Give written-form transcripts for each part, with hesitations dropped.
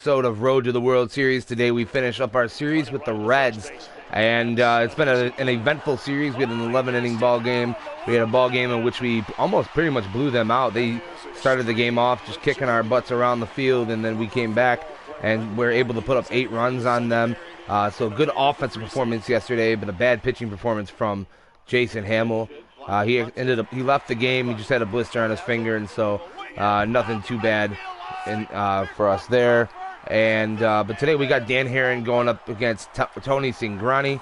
Episode of Road to the World Series. Today we finish up our series with the Reds, and it's been an eventful series. We had an 11-inning ball game. We had a ball game in which we almost pretty much blew them out. They started the game off just kicking our butts around the field, and then we came back and we were able to put up 8 runs on them. So good offensive performance yesterday, but a bad pitching performance from Jason Hamill. He left the game. He just had a blister on his finger, and so nothing too bad for us there. But today we got Dan Herron going up against Tony Cingrani.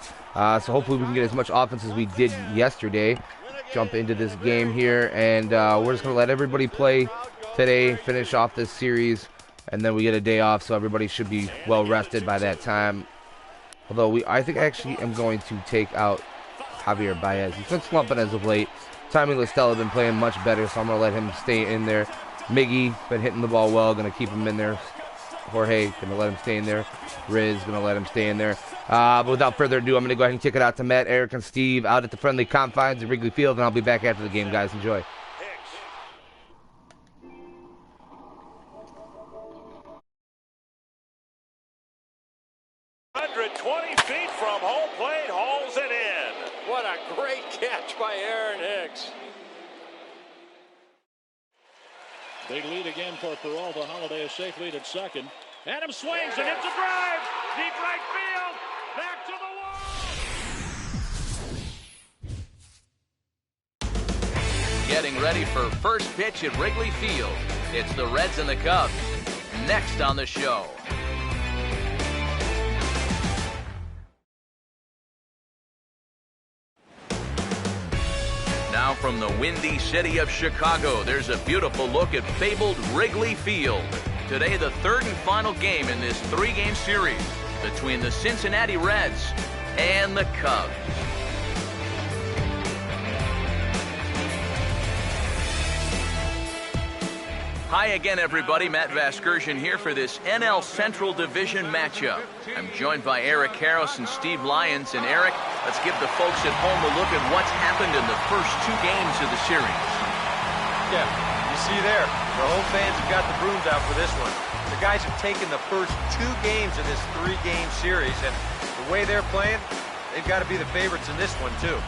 So hopefully we can get as much offense as we did yesterday. Jump into this game here, and we're just going to let everybody play today, finish off this series, and then we get a day off, so everybody should be well rested by that time. Although I think I actually am going to take out Javier Baez. He's been slumping as of late. Tommy La Stella been playing much better, so I'm going to let him stay in there. Miggy been hitting the ball well, going to keep him in there. Jorge going to let him stay in there. Riz going to let him stay in there. But without further ado, I'm going to go ahead and kick it out to Matt, Eric, and Steve out at the friendly confines of Wrigley Field, and I'll be back after the game, guys. Enjoy. 120 feet from home plate, hauls it in. What a great catch by Aaron Hicks. Big lead again for Peralta. Holiday a safe lead at second. Adams swings and hits a drive. Deep right field. Back to the wall. Getting ready for first pitch at Wrigley Field. It's the Reds and the Cubs. Next on the show. Now from the windy city of Chicago, there's a beautiful look at fabled Wrigley Field. Today, the third and final game in this 3-game series between the Cincinnati Reds and the Cubs. Hi again, everybody. Matt Vasgersian here for this NL Central Division matchup. I'm joined by Eric Harris and Steve Lyons. And Eric, let's give the folks at home a look at what's happened in the first 2 games of the series. Yeah, you see there, the home fans have got the brooms out for this one. The guys have taken the first 2 games of this 3-game series, and the way they're playing, they've got to be the favorites in this one, too.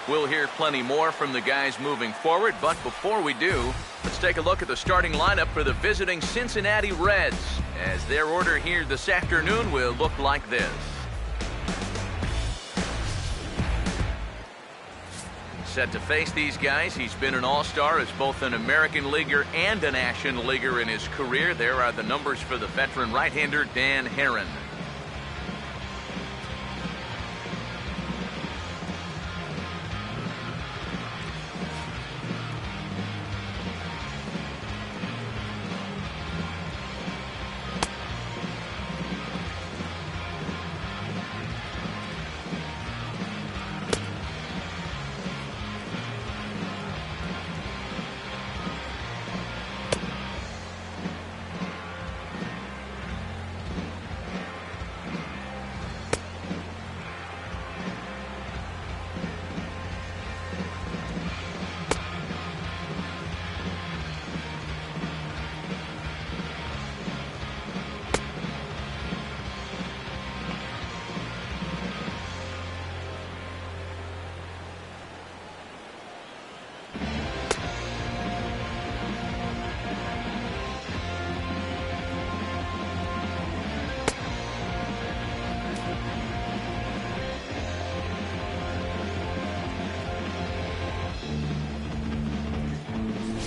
We'll hear plenty more from the guys moving forward, but before we do, let's take a look at the starting lineup for the visiting Cincinnati Reds, as their order here this afternoon will look like this. Set to face these guys, he's been an all-star as both an American Leaguer and a National Leaguer in his career. There are the numbers for the veteran right-hander Dan Herron.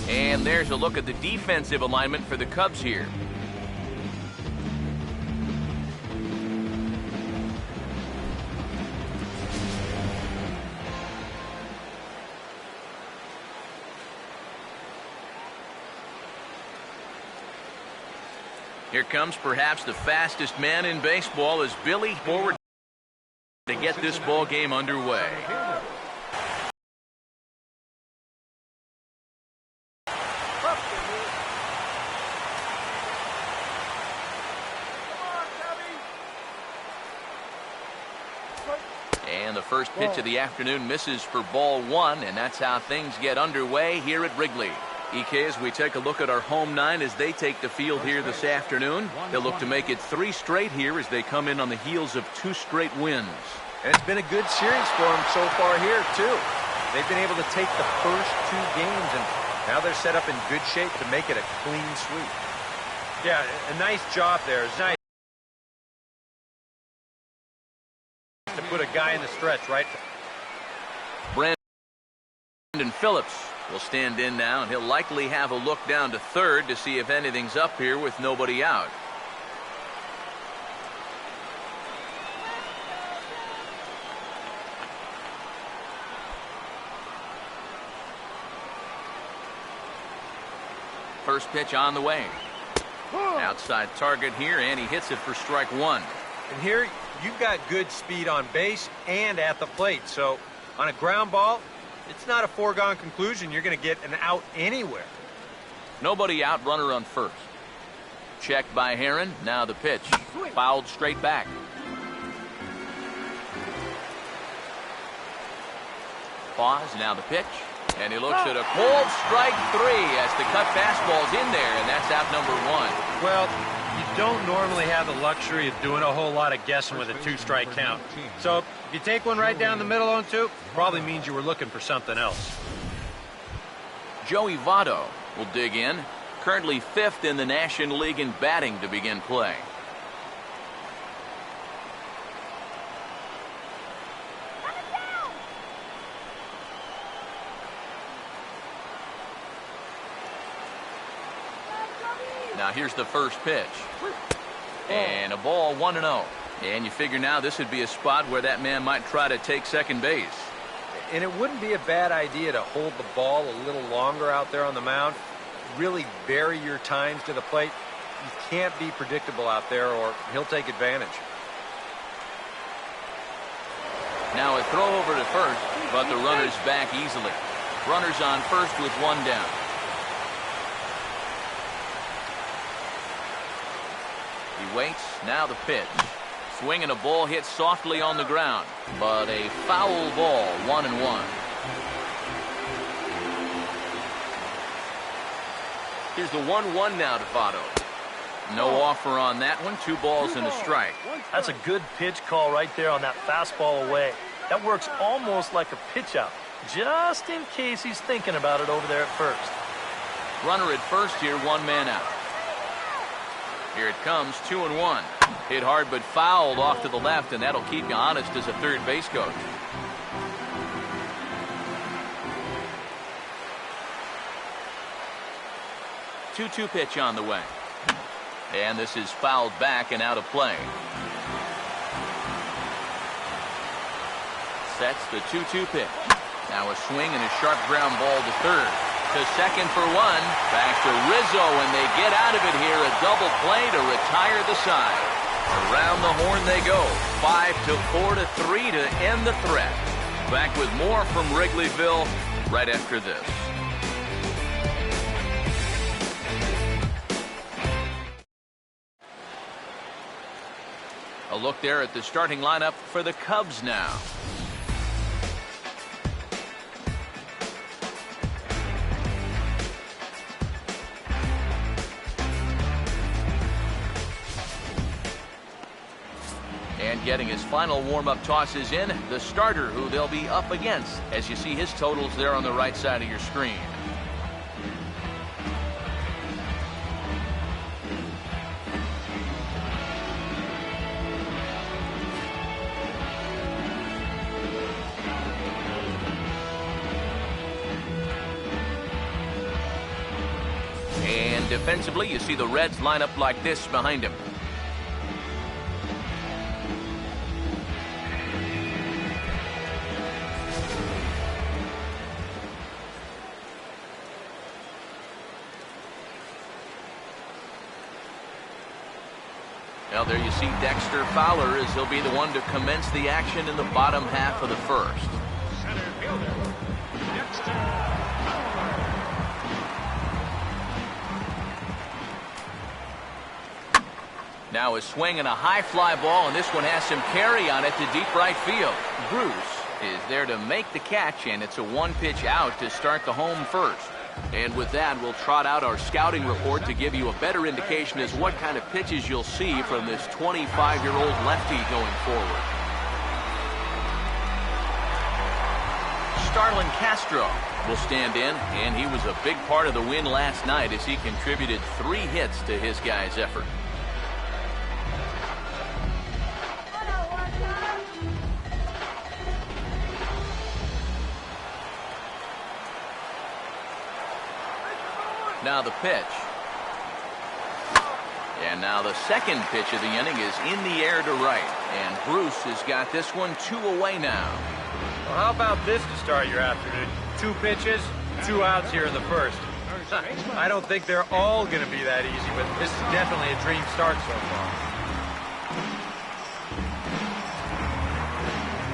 And there's a look at the defensive alignment for the Cubs here. Here comes perhaps the fastest man in baseball as Billy forward to get this ball game underway. And the first pitch of the afternoon misses for ball 1, and that's how things get underway here at Wrigley. EK, as we take a look at our home nine as they take the field here this afternoon, they'll look to make it 3 straight here as they come in on the heels of 2 straight wins. And it's been a good series for them so far here, too. They've been able to take the first 2 games, and now they're set up in good shape to make it a clean sweep. Yeah, a nice job there. It's nice to put a guy in the stretch, right? Brandon Phillips will stand in now, and he'll likely have a look down to third to see if anything's up here with nobody out. First pitch on the way. Outside target here, and he hits it for strike 1. And here you've got good speed on base and at the plate. So on a ground ball, it's not a foregone conclusion you're going to get an out anywhere. Nobody out, runner on first. Checked by Herron. Now the pitch. Fouled straight back. Pause. Now the pitch. And he looks at a cold strike 3 as the cut fastball's in there, and that's out number 1. Well, you don't normally have the luxury of doing a whole lot of guessing with a 2-strike count. So if you take one right down the middle on 2, probably means you were looking for something else. Joey Votto will dig in. Currently 5th in the National League in batting to begin play. Now here's the first pitch. And a ball 1-0. And you figure now this would be a spot where that man might try to take second base. And it wouldn't be a bad idea to hold the ball a little longer out there on the mound. Really vary your times to the plate. You can't be predictable out there or he'll take advantage. Now a throw over to first, but the runner's back easily. Runners on first with 1 down. He waits. Now the pitch. Swinging a ball hit softly on the ground, but a foul ball, 1-1. Here's the 1-1 now to Votto. No offer on that one. 2 balls and a strike. That's a good pitch call right there on that fastball away. That works almost like a pitch out, just in case he's thinking about it over there at first. Runner at first here, 1 man out. Here it comes, 2-1. Hit hard but fouled off to the left, and that'll keep you honest as a third base coach. Two-two pitch on the way. And this is fouled back and out of play. Sets the 2-2 pitch. Now a swing and a sharp ground ball to third. To second for 1. Back to Rizzo, and they get out of it here. A double play to retire the side. Around the horn they go. 5-4-3 to end the threat. Back with more from Wrigleyville right after this. A look there at the starting lineup for the Cubs now. And getting his final warm-up tosses in, the starter who they'll be up against, as you see his totals there on the right side of your screen. And defensively, you see the Reds line up like this behind him. Well, there you see Dexter Fowler as he'll be the one to commence the action in the bottom half of the first. Center fielder, Dexter Fowler. Now a swing and a high fly ball, and this one has some carry on it to deep right field. Bruce is there to make the catch, and it's a 1-pitch out to start the home first. And with that, we'll trot out our scouting report to give you a better indication as what kind of pitches you'll see from this 25-year-old lefty going forward. Starlin Castro will stand in, and he was a big part of the win last night as he contributed 3 hits to his guys' effort. Now the pitch. And now the second pitch of the inning is in the air to right. And Bruce has got this one 2 away now. Well, how about this to start your afternoon? 2 pitches, 2 outs here in the first. I don't think they're all going to be that easy, but this is definitely a dream start so far.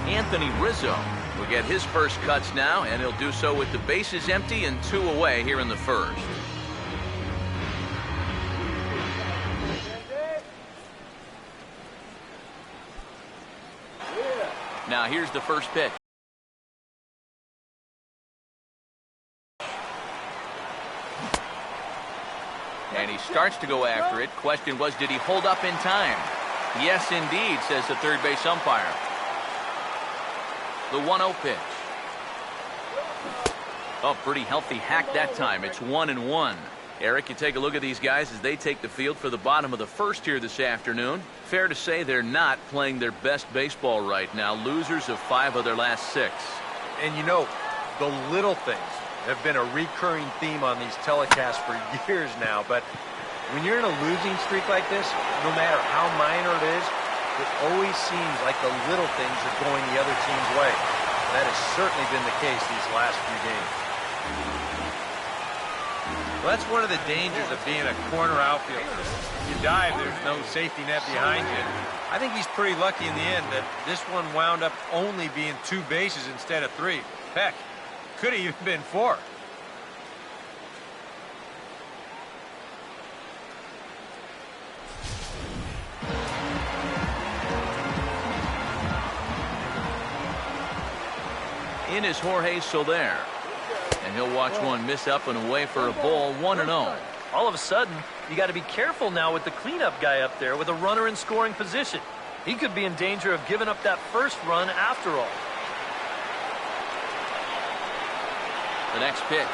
Anthony Rizzo will get his first cuts now, and he'll do so with the bases empty and 2 away here in the first. Now here's the first pitch. And he starts to go after it. Question was, did he hold up in time? Yes, indeed, says the third base umpire. The 1-0 pitch. Oh, pretty healthy hack that time. It's 1-1. Eric, you take a look at these guys as they take the field for the bottom of the first here this afternoon. Fair to say they're not playing their best baseball right now. Losers of 5 of their last 6. And you know, the little things have been a recurring theme on these telecasts for years now. But when you're in a losing streak like this, no matter how minor it is, it always seems like the little things are going the other team's way. That has certainly been the case these last few games. Well, that's one of the dangers of being a corner outfielder. You dive, there's no safety net behind you. I think he's pretty lucky in the end that this one wound up only being 2 bases instead of 3. Heck, could have even been 4. In is Jorge Soler. And he'll watch one miss up and away for a ball, 1-0. All of a sudden, you got to be careful now with the cleanup guy up there with a runner in scoring position. He could be in danger of giving up that first run after all. The next pitch.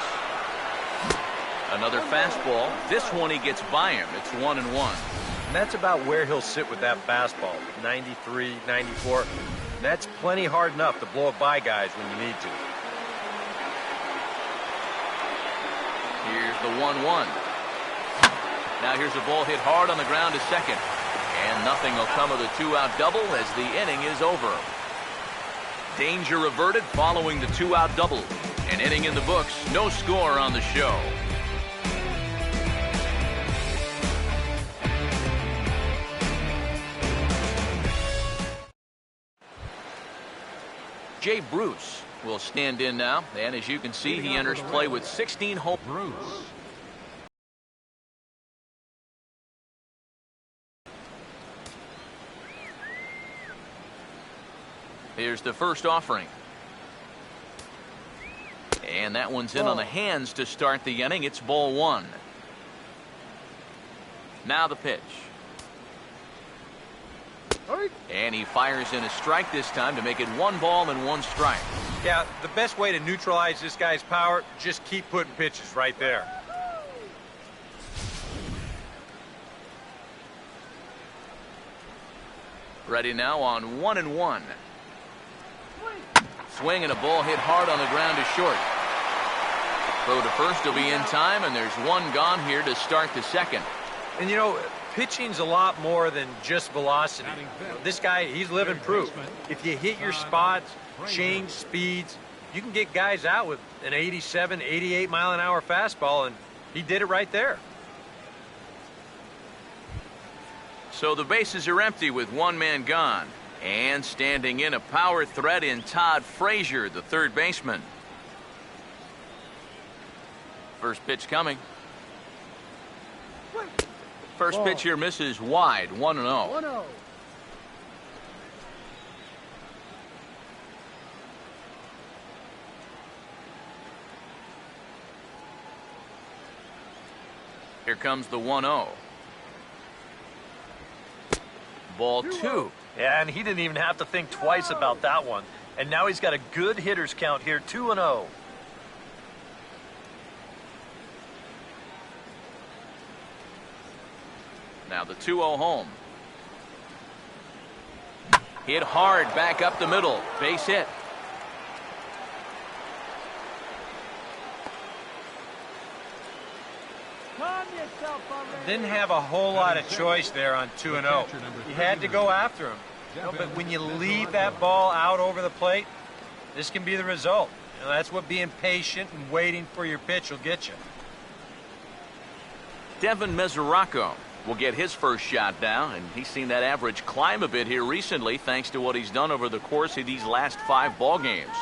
Another fastball. This one he gets by him. It's 1-1. And that's about where he'll sit with that fastball. 93, 94. And that's plenty hard enough to blow it by guys when you need to. Here's the 1-1. Now here's a ball hit hard on the ground to second. And nothing will come of the 2-out double as the inning is over. Danger averted following the 2-out double. An inning in the books, no score on the show. Jay Bruce will stand in now, and as you can see, he enters play with 16 home runs. Here's the first offering. And that one's in on the hands to start the inning. It's ball 1. Now the pitch. And he fires in a strike this time to make it 1 ball and 1 strike. Yeah, the best way to neutralize this guy's power, just keep putting pitches right there. Ready now on 1-1. Swing and a ball hit hard on the ground to short. Throw to first will be in time, and there's 1 gone here to start the second. And you know, pitching's a lot more than just velocity. This guy, he's living proof. If you hit your spots, change speeds, you can get guys out with an 87, 88 mile an hour fastball, and he did it right there. So the bases are empty with 1 man gone. And standing in a power threat in Todd Frazier, the third baseman. First pitch coming. First pitch here misses wide, 1-0. Here comes the 1-0. Ball 2. Yeah, and he didn't even have to think twice about that one. And now he's got a good hitters count here, 2-0. Now the 2-0 home. Hit hard back up the middle. Base hit. Didn't have a whole lot of choice there on 2-0. He had to go after him. But when you leave that ball out over the plate, this can be the result. That's what being patient and waiting for your pitch will get you. Devin Mesoraco will get his first shot down, and he's seen that average climb a bit here recently thanks to what he's done over the course of these last 5 ball games.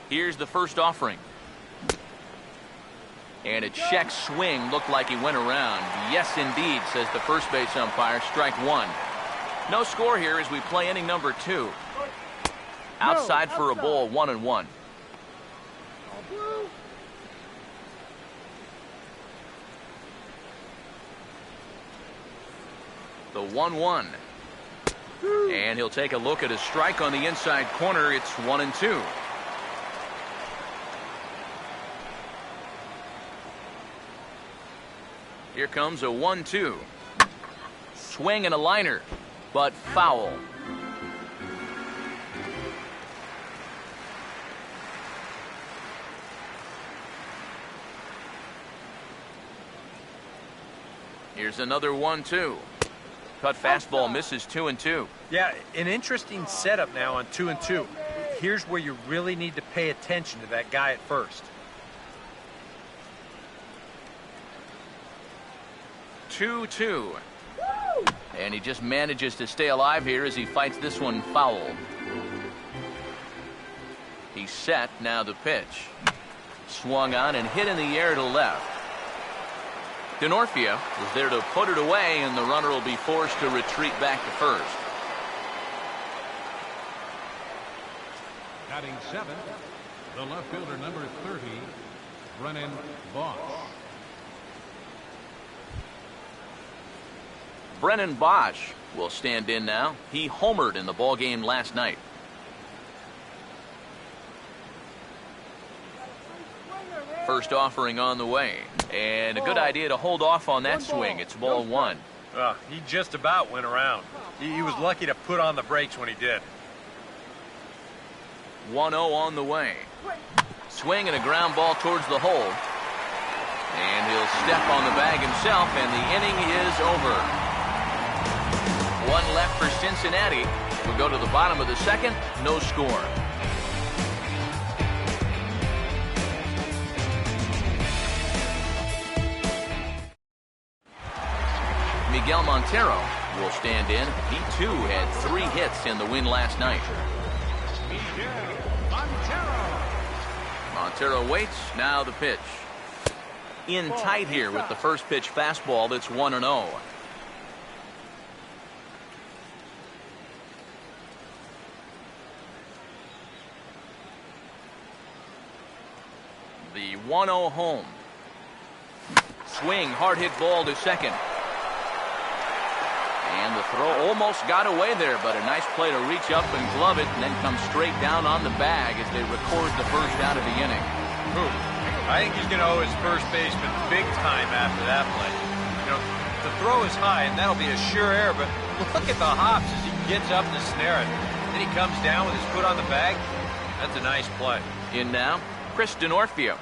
Here's the first offering. And a check swing looked like he went around. Yes, indeed, says the first base umpire. Strike 1. No score here as we play inning number 2. Outside for a ball, 1-1. The 1-1. And he'll take a look at a strike on the inside corner. It's 1-2. Here comes a 1-2. Swing and a liner, but foul. Here's another 1-2. Cut fastball misses 2-2. Yeah, an interesting setup now on 2-2. Here's where you really need to pay attention to that guy at first. 2-2. And he just manages to stay alive here as he fights this one foul. He's set, now the pitch. Swung on and hit in the air to left. Denorfia is there to put it away, and the runner will be forced to retreat back to first. Batting 7th, the left fielder number 30, Brennan Bosch. Brennan Bosch will stand in now. He homered in the ball game last night. First offering on the way, and a good idea to hold off on that swing. It's ball 1. He just about went around. He was lucky to put on the brakes when he did. 1-0 on the way. Swing and a ground ball towards the hole. And he'll step on the bag himself, and the inning is over. 1 left for Cincinnati. We'll go to the bottom of the 2nd. No score. Miguel Montero will stand in. He too had 3 hits in the win last night. Montero waits. Now the pitch. In tight here with the first pitch fastball. That's 1-0. The 1-0 home. Swing, hard hit ball to second. And the throw almost got away there, but a nice play to reach up and glove it and then come straight down on the bag as they record the first out of the inning. I think he's going to owe his first baseman big time after that play. You know, the throw is high, and that'll be a sure error, but look at the hops as he gets up to snare it. Then he comes down with his foot on the bag. That's a nice play. In now, Chris Denorfia,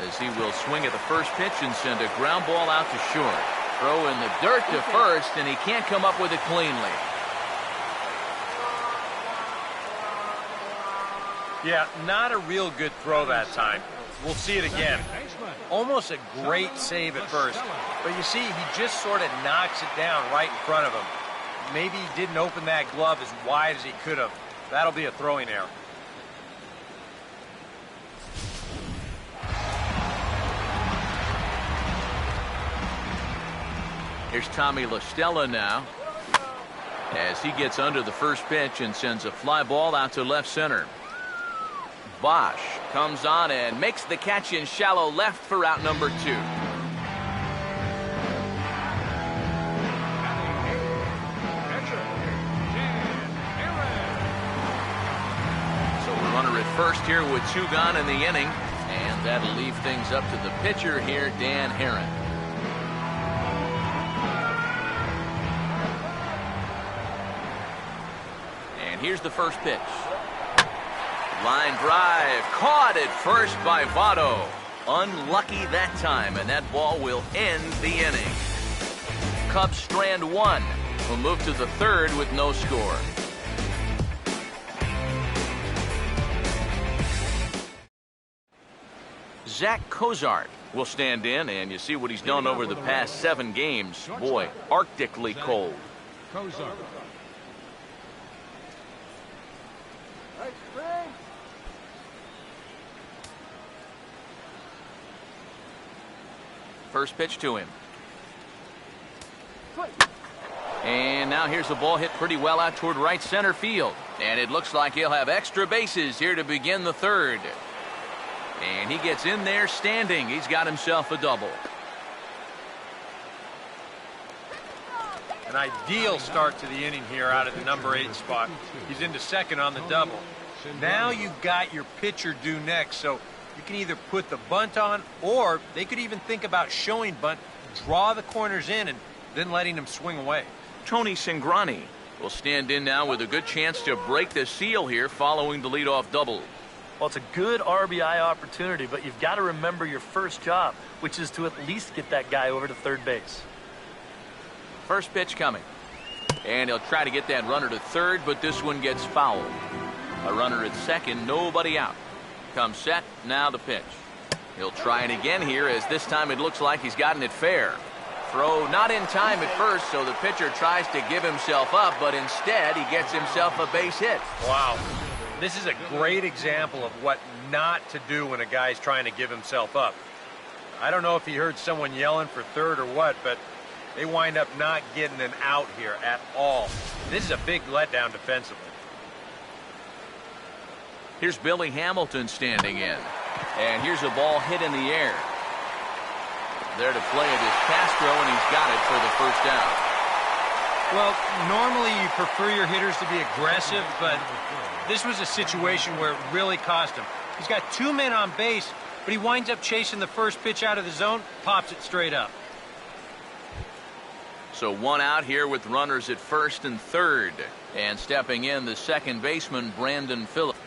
as he will swing at the first pitch and send a ground ball out to short. Throw in the dirt to first, and he can't come up with it cleanly. Yeah, not a real good throw that time. We'll see it again. Almost a great save at first. But you see, he just sort of knocks it down right in front of him. Maybe he didn't open that glove as wide as he could have. That'll be a throwing error. Here's Tommy La Stella now. as he gets under the first pitch and sends a fly ball out to left center. Bosch comes on and makes the catch in shallow left for out number 2. So the runner at first here with 2 gone in the inning, and that'll leave things up to the pitcher here, Dan Haren. And here's the first pitch. Line drive, caught at first by Votto. Unlucky that time, and that ball will end the inning. Cubs strand 1. Will move to the 3rd with no score. Zach Cozart will stand in, and you see what he's done over the past 7 games. Boy, arctically cold. Cozart. First pitch to him. And now here's the ball hit pretty well out toward right center field. And it looks like he'll have extra bases here to begin the 3rd. And he gets in there standing. He's got himself a double. An ideal start to the inning here out at the number 8 spot. He's into second on the double. Now you've got your pitcher due next, so you can either put the bunt on, or they could even think about showing bunt, draw the corners in, and then letting him swing away. Tony Cingrani will stand in now with a good chance to break the seal here following the leadoff double. Well, it's a good RBI opportunity, but you've got to remember your first job, which is to at least get that guy over to third base. First pitch coming. And he'll try to get that runner to third, but this one gets fouled. A runner at second, nobody out. Comes set, now the pitch. He'll try it again here, as this time it looks like he's gotten it fair. Throw not in time at first, so the pitcher tries to give himself up, but instead he gets himself a base hit. Wow. This is a great example of what not to do when a guy's trying to give himself up. I don't know if he heard someone yelling for third or what, but they wind up not getting an out here at all. This is a big letdown defensively. Here's Billy Hamilton standing in. And here's a ball hit in the air. There to play it is Castro, and he's got it for the first out. Well, normally you prefer your hitters to be aggressive, but this was a situation where it really cost him. He's got 2 men on base, but he winds up chasing the first pitch out of the zone, pops it straight up. So 1 out here with runners at first and third. And stepping in, the second baseman, Brandon Phillips.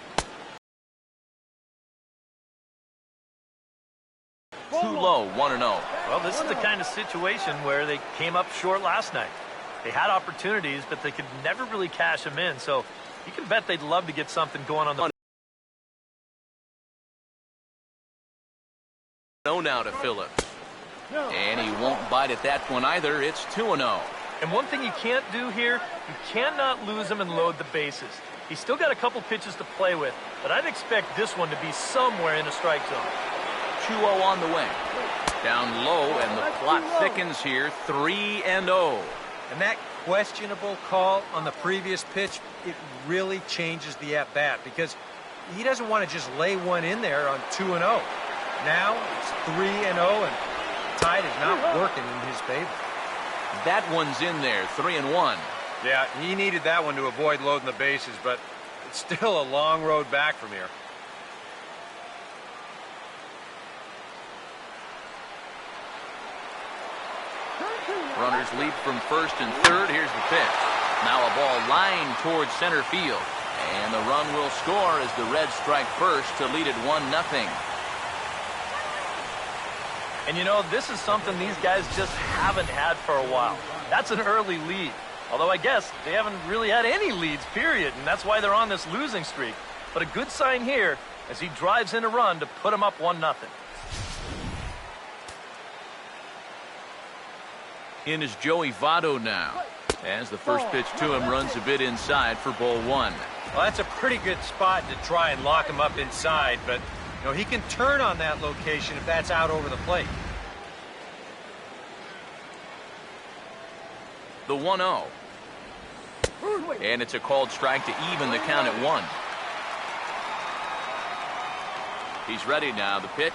Too low, 1-0. Well, this is the kind of situation where they came up short last night. They had opportunities, but they could never really cash them in. So you can bet they'd love to get something going on the... No now to Phillips. And he won't bite at that one either. It's 2-0. And one thing you can't do here, you cannot lose him and load the bases. He's still got a couple pitches to play with, but I'd expect this one to be somewhere in the strike zone. 2-0 on the way. Down low, and the plot thickens here, 3-0. And that questionable call on the previous pitch, it really changes the at-bat, because he doesn't want to just lay one in there on 2-0. Now it's 3-0, and the tide is not working in his favor. That one's in there, 3-1. Yeah, he needed that one to avoid loading the bases, but it's still a long road back from here. Runners leap from first and third. Here's the pitch. Now a ball lined towards center field. And the run will score as the Reds strike first to lead it 1-0. And you know, this is something these guys just haven't had for a while. That's an early lead. Although I guess they haven't really had any leads, period. And that's why they're on this losing streak. But a good sign here as he drives in a run to put them up 1-0. In is Joey Votto now, as the first pitch to him runs a bit inside for ball 1. Well, that's a pretty good spot to try and lock him up inside, but you know, he can turn on that location if that's out over the plate. The 1-0. And it's a called strike to even the count at 1. He's ready now. The pitch.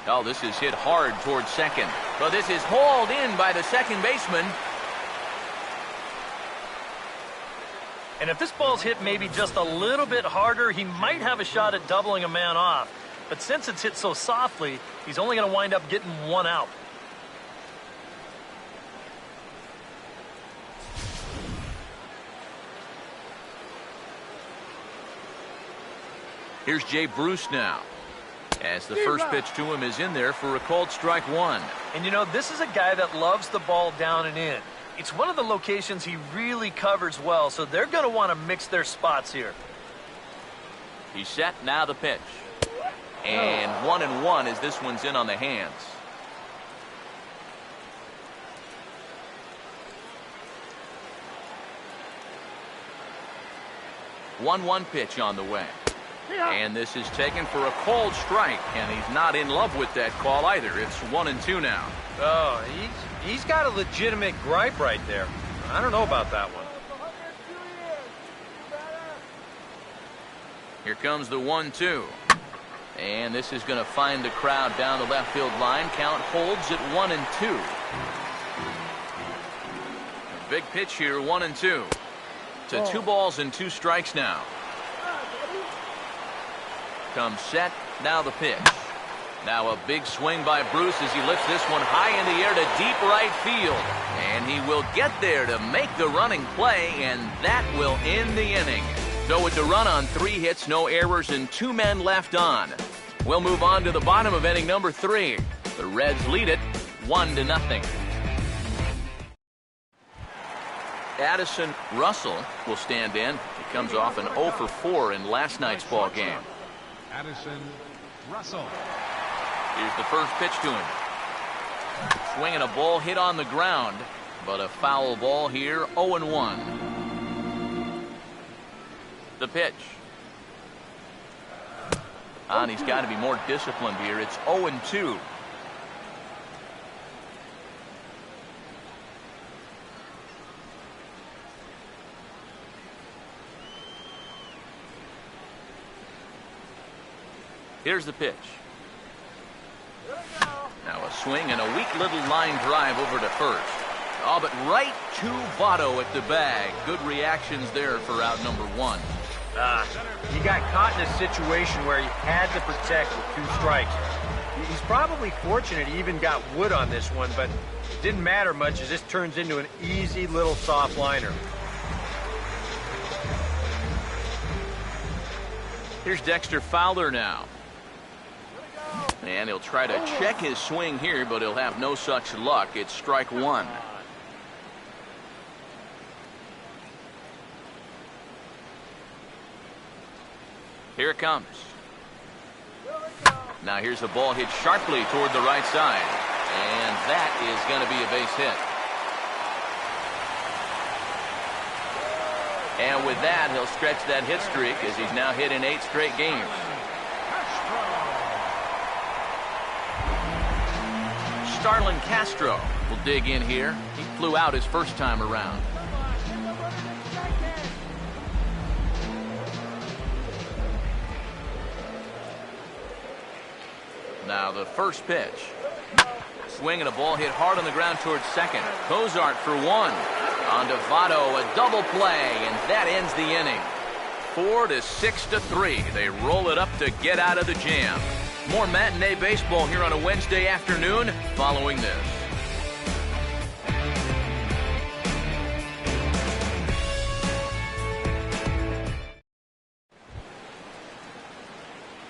Oh, this is hit hard towards second. But this is hauled in by the second baseman. And if this ball's hit maybe just a little bit harder, he might have a shot at doubling a man off. But since it's hit so softly, he's only going to wind up getting 1 out. Here's Jay Bruce now, as the first pitch to him is in there for a called strike 1. And you know, this is a guy that loves the ball down and in. It's one of the locations he really covers well, so they're going to want to mix their spots here. He's set, now the pitch. And 1-1 as this one's in on the hands. One pitch on the way. And this is taken for a called strike, and he's not in love with that call either. It's 1-2 now. Oh, he's got a legitimate gripe right there. I don't know about that one. Here comes the 1-2. And this is going to find the crowd down the left field line. Count holds at 1-2. Big pitch here, 1-2. To 2 balls and 2 strikes now. Comes set, now the pitch. Now a big swing by Bruce as he lifts this one high in the air to deep right field. And he will get there to make the running play, and that will end the inning. So it's a run on 3 hits, no errors, and 2 men left on. We'll move on to the bottom of inning number 3. The Reds lead it 1-0. Addison Russell will stand in. He comes off an 0 for 4 in last night's ball game. Addison Russell. Here's the first pitch to him. Swinging a ball hit on the ground, but a foul ball here, 0-1. The pitch. And he's got to be more disciplined here. It's 0-2. Here's the pitch. Now a swing and a weak little line drive over to first. Oh, but right to Votto at the bag. Good reactions there for out number 1. He got caught in a situation where he had to protect with 2 strikes. He's probably fortunate he even got wood on this one, but it didn't matter much as this turns into an easy little soft liner. Here's Dexter Fowler now. And he'll try to check his swing here, but he'll have no such luck. It's strike 1. Here it comes. Now here's a ball hit sharply toward the right side. And that is going to be a base hit. And with that, he'll stretch that hit streak as he's now hit in 8 straight games. Starlin Castro will dig in here. He flew out his first time around. Now the first pitch. Swing and a ball hit hard on the ground towards second. Cozart for 1. On to Votto, a double play, and that ends the inning. 4-6-3. They roll it up to get out of the jam. More matinee baseball here on a Wednesday afternoon following this.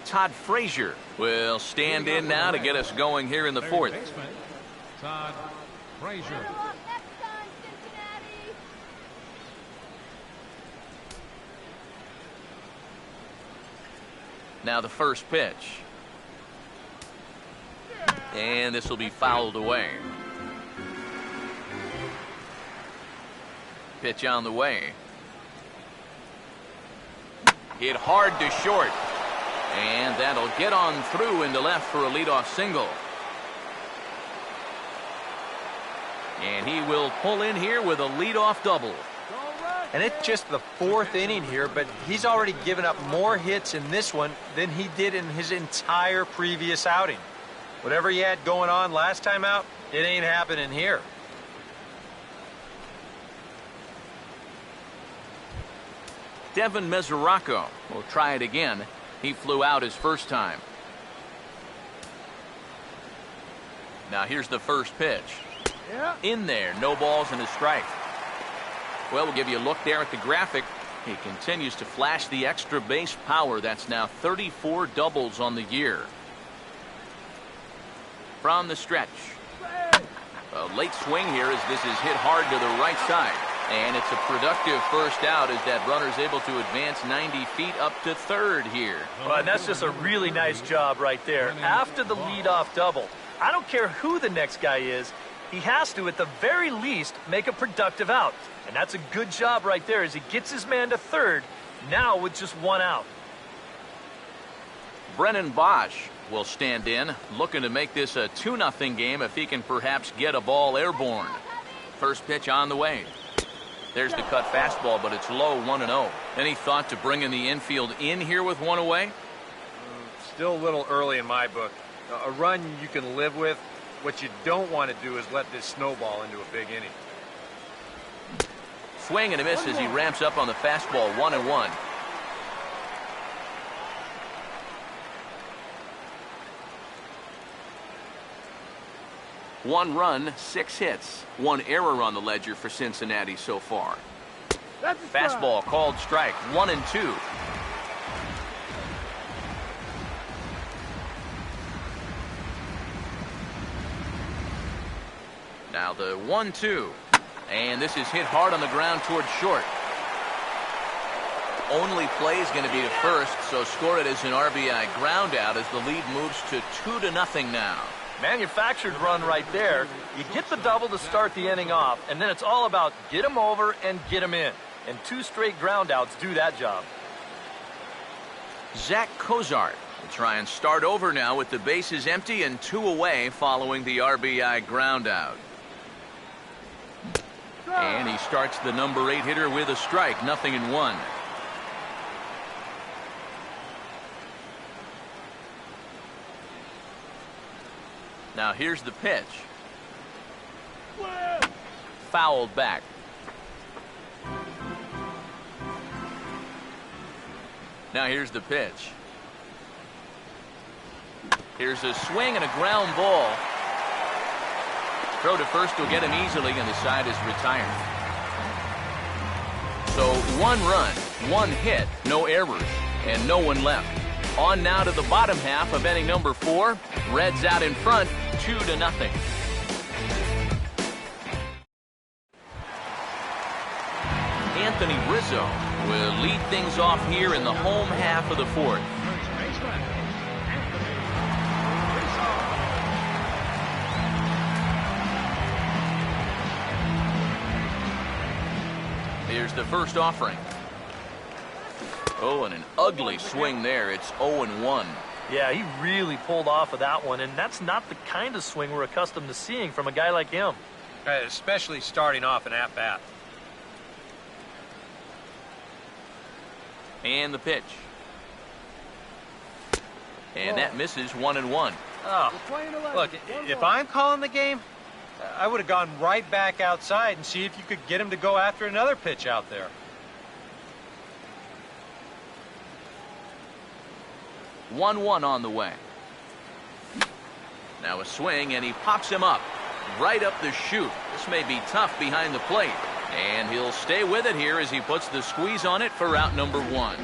Todd Frazier will stand in now to get us going here in the 4th. Todd Frazier. Now the first pitch. And this will be fouled away. Pitch on the way. Hit hard to short. And that'll get on through into left for a leadoff single. And he will pull in here with a leadoff double. And it's just the 4th inning here, but he's already given up more hits in this one than he did in his entire previous outing. Whatever he had going on last time out, it ain't happening here. Devin Mesoraco will try it again. He flew out his first time. Now here's the first pitch. In there, no balls and a strike. Well, we'll give you a look there at the graphic. He continues to flash the extra base power. That's now 34 doubles on the year. From the stretch. A late swing here as this is hit hard to the right side. And it's a productive first out as that runner's able to advance 90 feet up to third here. Well, and that's just a really nice job right there. After the leadoff double, I don't care who the next guy is, he has to, at the very least, make a productive out. And that's a good job right there as he gets his man to third, now with just 1 out. Brennan Bosch will stand in, looking to make this a 2-0 game if he can perhaps get a ball airborne. First pitch on the way. There's the cut fastball, but it's low, 1-0. Any thought to bringing the infield in here with 1 away? Still a little early in my book. A run you can live with. What you don't want to do is let this snowball into a big inning. Swing and a miss as he ramps up on the fastball, 1-1. One run, 6 hits. 1 error on the ledger for Cincinnati so far. Fastball called strike, 1-2. Now the 1-2. And this is hit hard on the ground towards short. Only play is going to be to first, so score it as an RBI ground out as the lead moves to 2-0 now. Manufactured run right there. You get the double to start the inning off, and then it's all about get him over and get him in. And 2 straight ground outs do that job. Zach Cozart will try and start over now with the bases empty and 2 away following the RBI ground out. And he starts the number 8 hitter with a strike, 0-1. Now here's the pitch. Fouled back. Now here's the pitch. Here's a swing and a ground ball. Throw to first will get him easily, and the side is retired. So 1 run, 1 hit, no errors, and no one left. On now to the bottom half of inning number 4. Reds out in front, 2-0. Anthony Rizzo will lead things off here in the home half of the 4th. Here's the first offering. Oh, and an ugly swing there. It's 0-1. Yeah, he really pulled off of that one, and that's not the kind of swing we're accustomed to seeing from a guy like him. Especially starting off an at-bat. And the pitch. And that misses, 1-1. Oh, look, if I'm calling the game, I would have gone right back outside and see if you could get him to go after another pitch out there. One on the way. Now a swing, and he pops him up. Right up the chute. This may be tough behind the plate. And he'll stay with it here as he puts the squeeze on it for out number 1.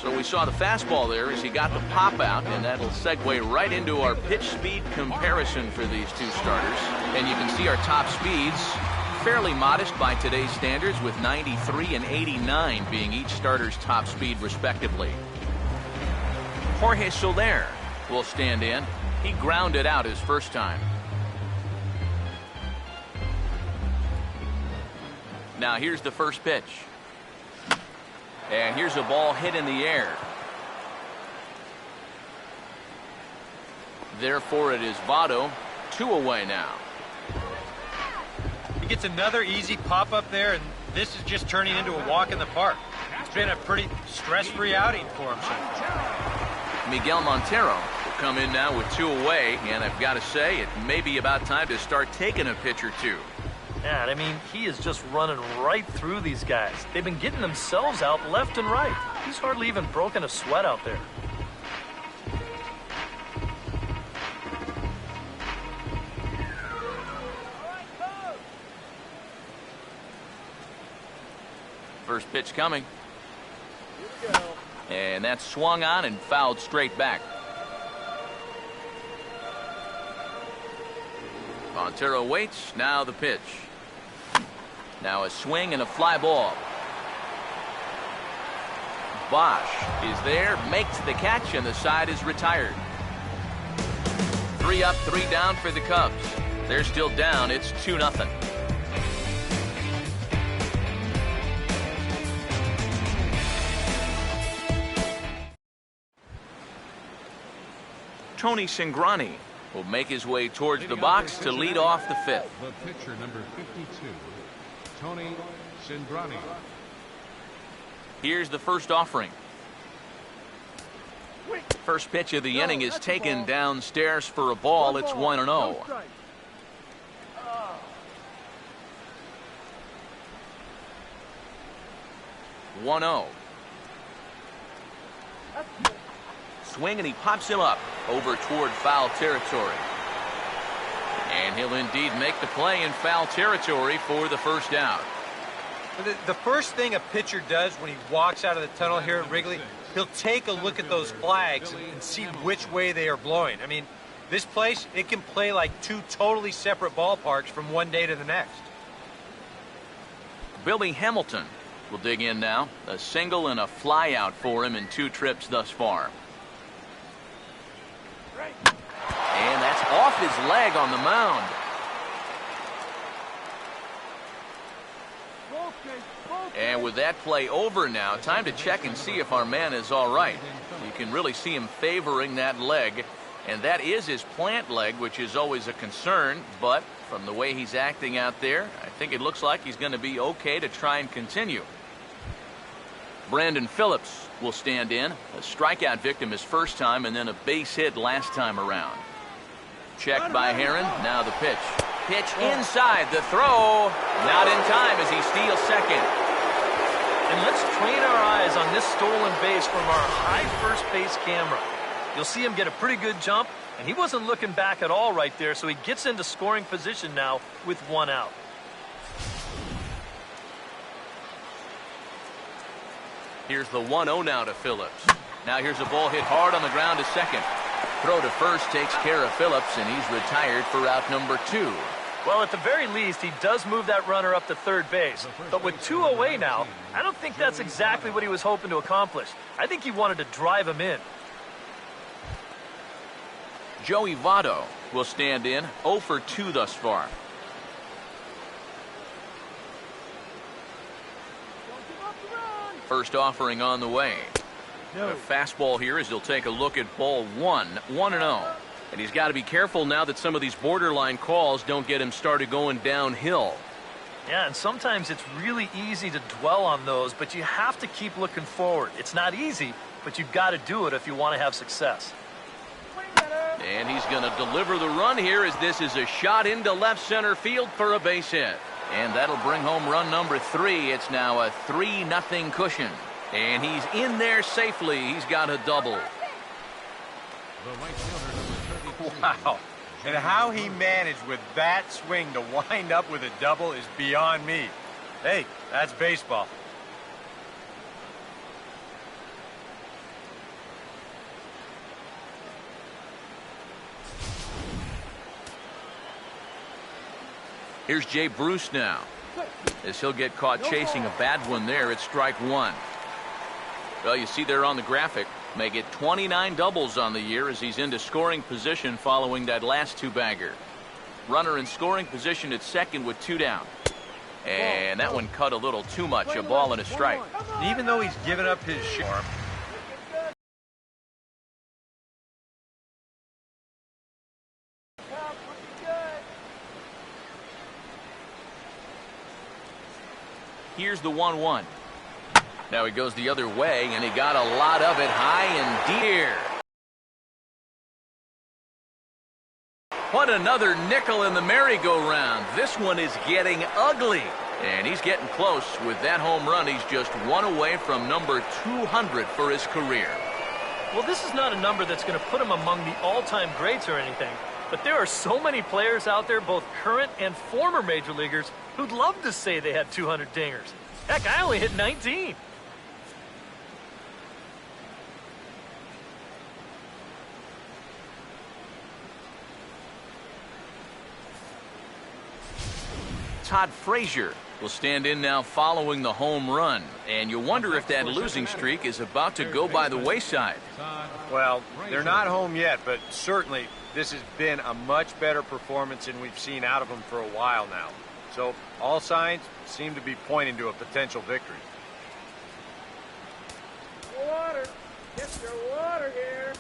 So we saw the fastball there as he got the pop out, and that'll segue right into our pitch speed comparison for these 2 starters. And you can see our top speeds fairly modest by today's standards, with 93 and 89 being each starter's top speed respectively. Jorge Soler will stand in. He grounded out his first time. Now here's the first pitch. And here's a ball hit in the air. Therefore it is Votto, 2 away now. He gets another easy pop up there, and this is just turning into a walk in the park. It's been a pretty stress-free outing for him so far. Miguel Montero will come in now with 2 away, and I've got to say, it may be about time to start taking a pitch or two. Yeah, I mean, he is just running right through these guys. They've been getting themselves out left and right. He's hardly even broken a sweat out there. First pitch coming. And that's swung on and fouled straight back. Montero waits. Now the pitch. Now a swing and a fly ball. Bosch is there, makes the catch, and the side is retired. 3 up, 3 down for the Cubs. They're still down. It's 2-0. Tony Cingrani will make his way towards the box to lead off the 5th. The pitcher, number 52, Tony Cingrani. Here's the first offering. First pitch of the inning is taken downstairs for a ball. It's 1-0. Swing, and he pops him up over toward foul territory. And he'll indeed make the play in foul territory for the first down. The first thing a pitcher does when he walks out of the tunnel here at Wrigley, he'll take a look at those flags and see which way they are blowing. I mean, this place, it can play like 2 totally separate ballparks from one day to the next. Billy Hamilton will dig in now. A single and a fly out for him in 2 trips thus far. And that's off his leg on the mound. And with that play over now, time to check and see if our man is all right. You can really see him favoring that leg, and that is his plant leg, which is always a concern, but from the way he's acting out there, I think it looks like he's going to be okay to try and continue. Brandon Phillips will stand in. A strikeout victim his first time, and then a base hit last time around. Checked by Heron. Now the pitch. Pitch inside. The throw. Not in time as he steals second. And let's train our eyes on this stolen base from our high first base camera. You'll see him get a pretty good jump, and he wasn't looking back at all right there, so he gets into scoring position now with 1 out. Here's the 1-0 now to Phillips. Now here's a ball hit hard on the ground to second. Throw to first takes care of Phillips, and he's retired for out number 2. Well, at the very least, he does move that runner up to third base. But with 2 away now, I don't think that's exactly what he was hoping to accomplish. I think he wanted to drive him in. Joey Votto will stand in. 0 for 2 thus far. First offering on the way. A fastball here as he'll take a look at ball 1. 1-0. And he's got to be careful now that some of these borderline calls don't get him started going downhill. Yeah, and sometimes it's really easy to dwell on those, but you have to keep looking forward. It's not easy, but you've got to do it if you want to have success. And he's going to deliver the run here as this is a shot into left center field for a base hit. And that'll bring home run number 3. It's now a 3-0 cushion. And he's in there safely. He's got a double. The right fielder, number 32. Wow. And how he managed with that swing to wind up with a double is beyond me. Hey, that's baseball. Here's Jay Bruce now. As he'll get caught chasing a bad one there, it's strike 1. Well, you see there on the graphic, make it 29 doubles on the year as he's into scoring position following that last 2-bagger. Runner in scoring position at second with 2 down. And that one cut a little too much, a ball and a strike. Even though he's given up his shot. Here's the 1-1. Now he goes the other way, and he got a lot of it high and deep. What another nickel in the merry-go-round. This one is getting ugly. And he's getting close. With that home run, he's just one away from number 200 for his career. Well, this is not a number that's going to put him among the all-time greats or anything. But there are so many players out there, both current and former major leaguers, who'd love to say they had 200 dingers. Heck, I only hit 19. Todd Frazier will stand in now following the home run. And you wonder if that losing streak is about to go by the wayside. Well, they're not home yet, but certainly this has been a much better performance than we've seen out of them for a while now. So all signs seem to be pointing to a potential victory. Water. Get your water here.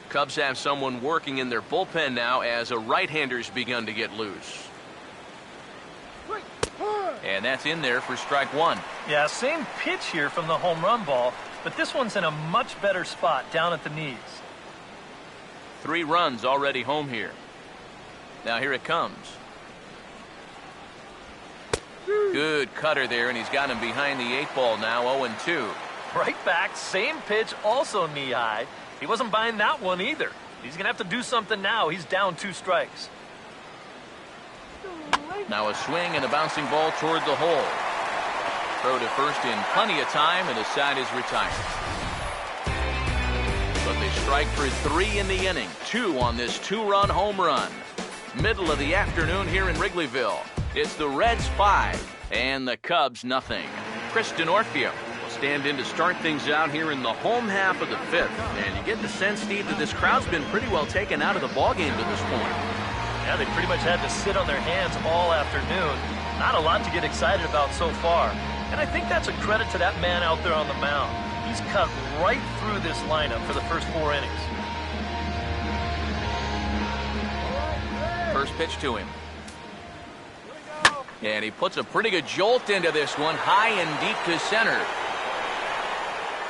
Cubs have someone working in their bullpen now as a right-hander's begun to get loose. And that's in there for strike one. Yeah, same pitch here from the home run ball, but this one's in a much better spot down at the knees. 3 runs already home here. Now here it comes. Good cutter there, and he's got him behind the 8 ball now, 0-2. Right back, same pitch, also knee high. He wasn't buying that one either. He's going to have to do something now. He's down 2 strikes. Now a swing and a bouncing ball toward the hole. Throw to first in plenty of time, and the side is retired. But they strike for 3 in the inning. 2 on this 2-run home run. Middle of the afternoon here in Wrigleyville. It's the Reds 5 and the Cubs nothing. Chris Denorfia will stand in to start things out here in the home half of the 5th. And you get the sense, Steve, that this crowd's been pretty well taken out of the ballgame to this point. Yeah, they pretty much had to sit on their hands all afternoon. Not a lot to get excited about so far. And I think that's a credit to that man out there on the mound. He's cut right through this lineup for the first 4 innings. First pitch to him. And he puts a pretty good jolt into this one, high and deep to center.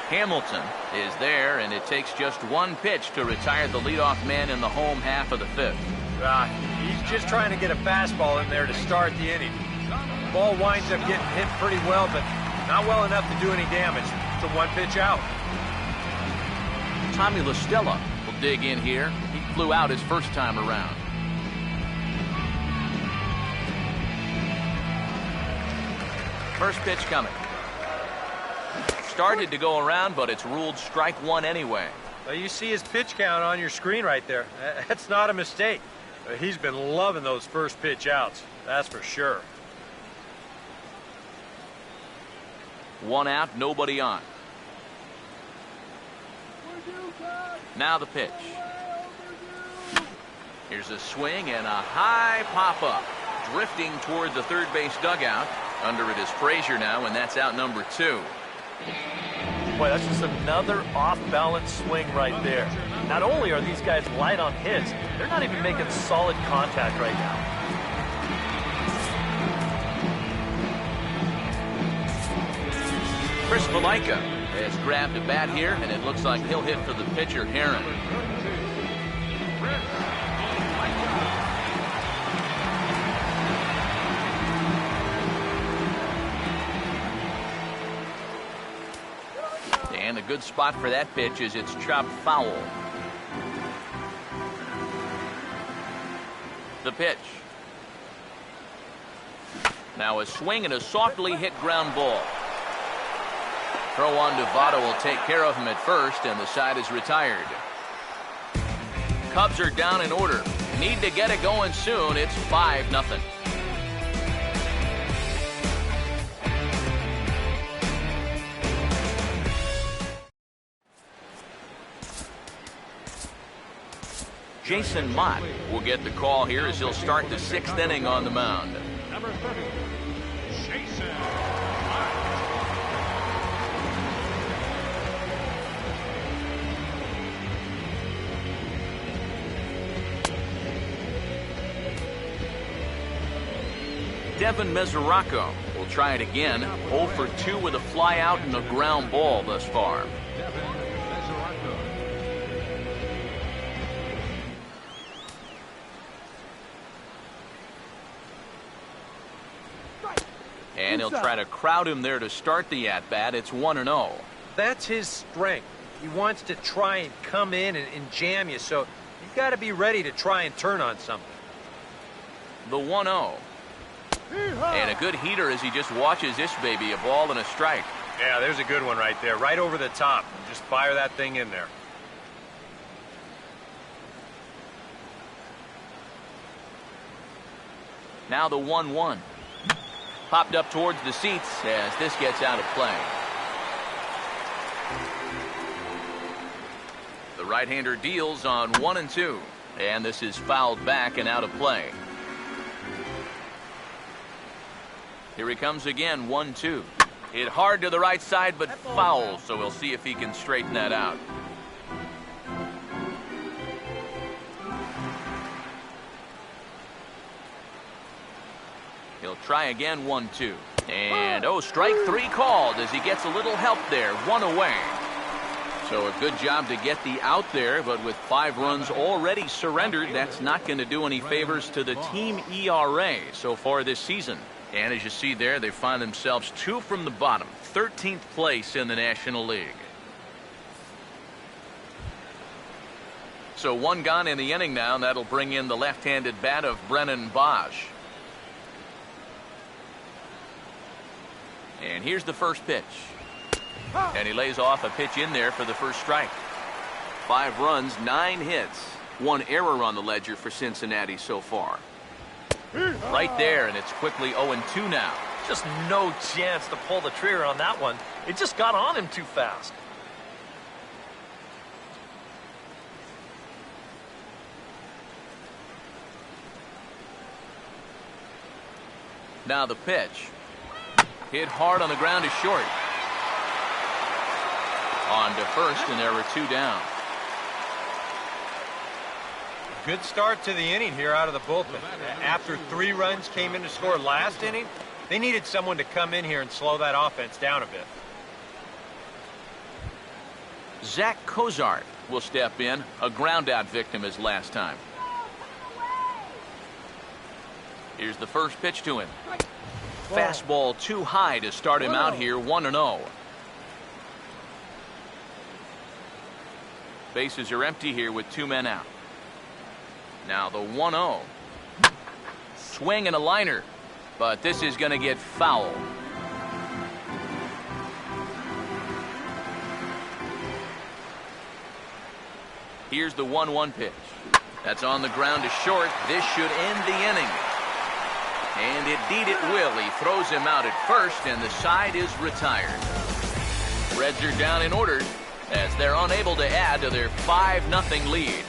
Hamilton is there, and it takes just 1 pitch to retire the leadoff man in the home half of the 5th. He's just trying to get a fastball in there to start the inning. The ball winds up getting hit pretty well, but not well enough to do any damage. It's a 1 pitch out. Tommy La Stella will dig in here. He flew out his first time around. First pitch coming. Started to go around, but it's ruled strike 1 anyway. Well, you see his pitch count on your screen right there. That's not a mistake. He's been loving those first pitch outs. That's for sure. 1 out, nobody on. Now the pitch. Here's a swing and a high pop-up. Drifting toward the third base dugout. Under it is Frazier now, and that's out number 2. Boy, that's just another off-balance swing right there. Not only are these guys light on hits, they're not even making solid contact right now. Chris Valaika has grabbed a bat here, and it looks like he'll hit for the pitcher, Heron. And a good spot for that pitch is it's chopped foul. The pitch. Now a swing and a softly hit ground ball. Throw on to Votto will take care of him at first, and the side is retired. Cubs are down in order. Need to get it going soon. It's 5-0. Jason Mott will get the call here as he'll start the 6th inning on the mound. Number 30, Jason Mott. Devin Mesoraco We'll try it again. 0 for 2 with a fly out and a ground ball thus far. And he'll try to crowd him there to start the at-bat. It's 1-0. That's his strength. He wants to try and come in and jam you, so you've got to be ready to try and turn on something. The 1-0. And a good heater as he just watches this baby, a ball and a strike. Yeah, there's a good one right there, right over the top. Just fire that thing in there. Now the 1-1. Popped up towards the seats as this gets out of play. The right-hander deals on 1 and 2. And this is fouled back and out of play. Here he comes again, 1-2. Hit hard to the right side, but foul, so we'll see if he can straighten that out. He'll try again, 1-2. And, strike 3 called as he gets a little help there, 1 away. So a good job to get the out there, but with 5 runs already surrendered, that's not going to do any favors to the team ERA so far this season. And as you see there, they find themselves 2 from the bottom, 13th place in the National League. So 1 gone in the inning now, and that'll bring in the left-handed bat of Brennan Bosch. And here's the first pitch. And he lays off a pitch in there for the first strike. 5 runs, 9 hits, 1 error on the ledger for Cincinnati so far. Right there, and it's quickly 0-2 now. Just no chance to pull the trigger on that one. It just got on him too fast. Now the pitch. Hit hard on the ground is short. On to first, and there were 2 down. Good start to the inning here out of the bullpen. After 3 runs came in to score last inning, they needed someone to come in here and slow that offense down a bit. Zach Cozart will step in, a ground-out victim as last time. Here's the first pitch to him. Fastball too high to start him out here, 1-0. Bases are empty here with 2 men out. Now the 1-0. Swing and a liner, but this is going to get foul. Here's the 1-1 pitch. That's on the ground to short. This should end the inning. And indeed it will. He throws him out at first, and the side is retired. Reds are down in order as they're unable to add to their 5-0 lead.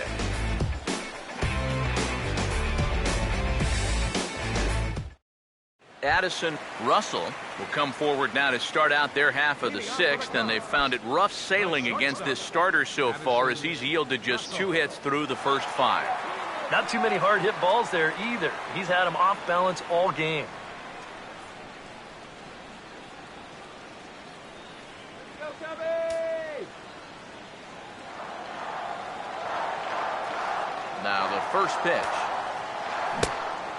Addison Russell will come forward now to start out their half of the 6th, and they've found it rough sailing against this starter so far as he's yielded just 2 hits through the first 5. Not too many hard hit balls there either. He's had him off balance all game. Go, Cubby! Now the first pitch.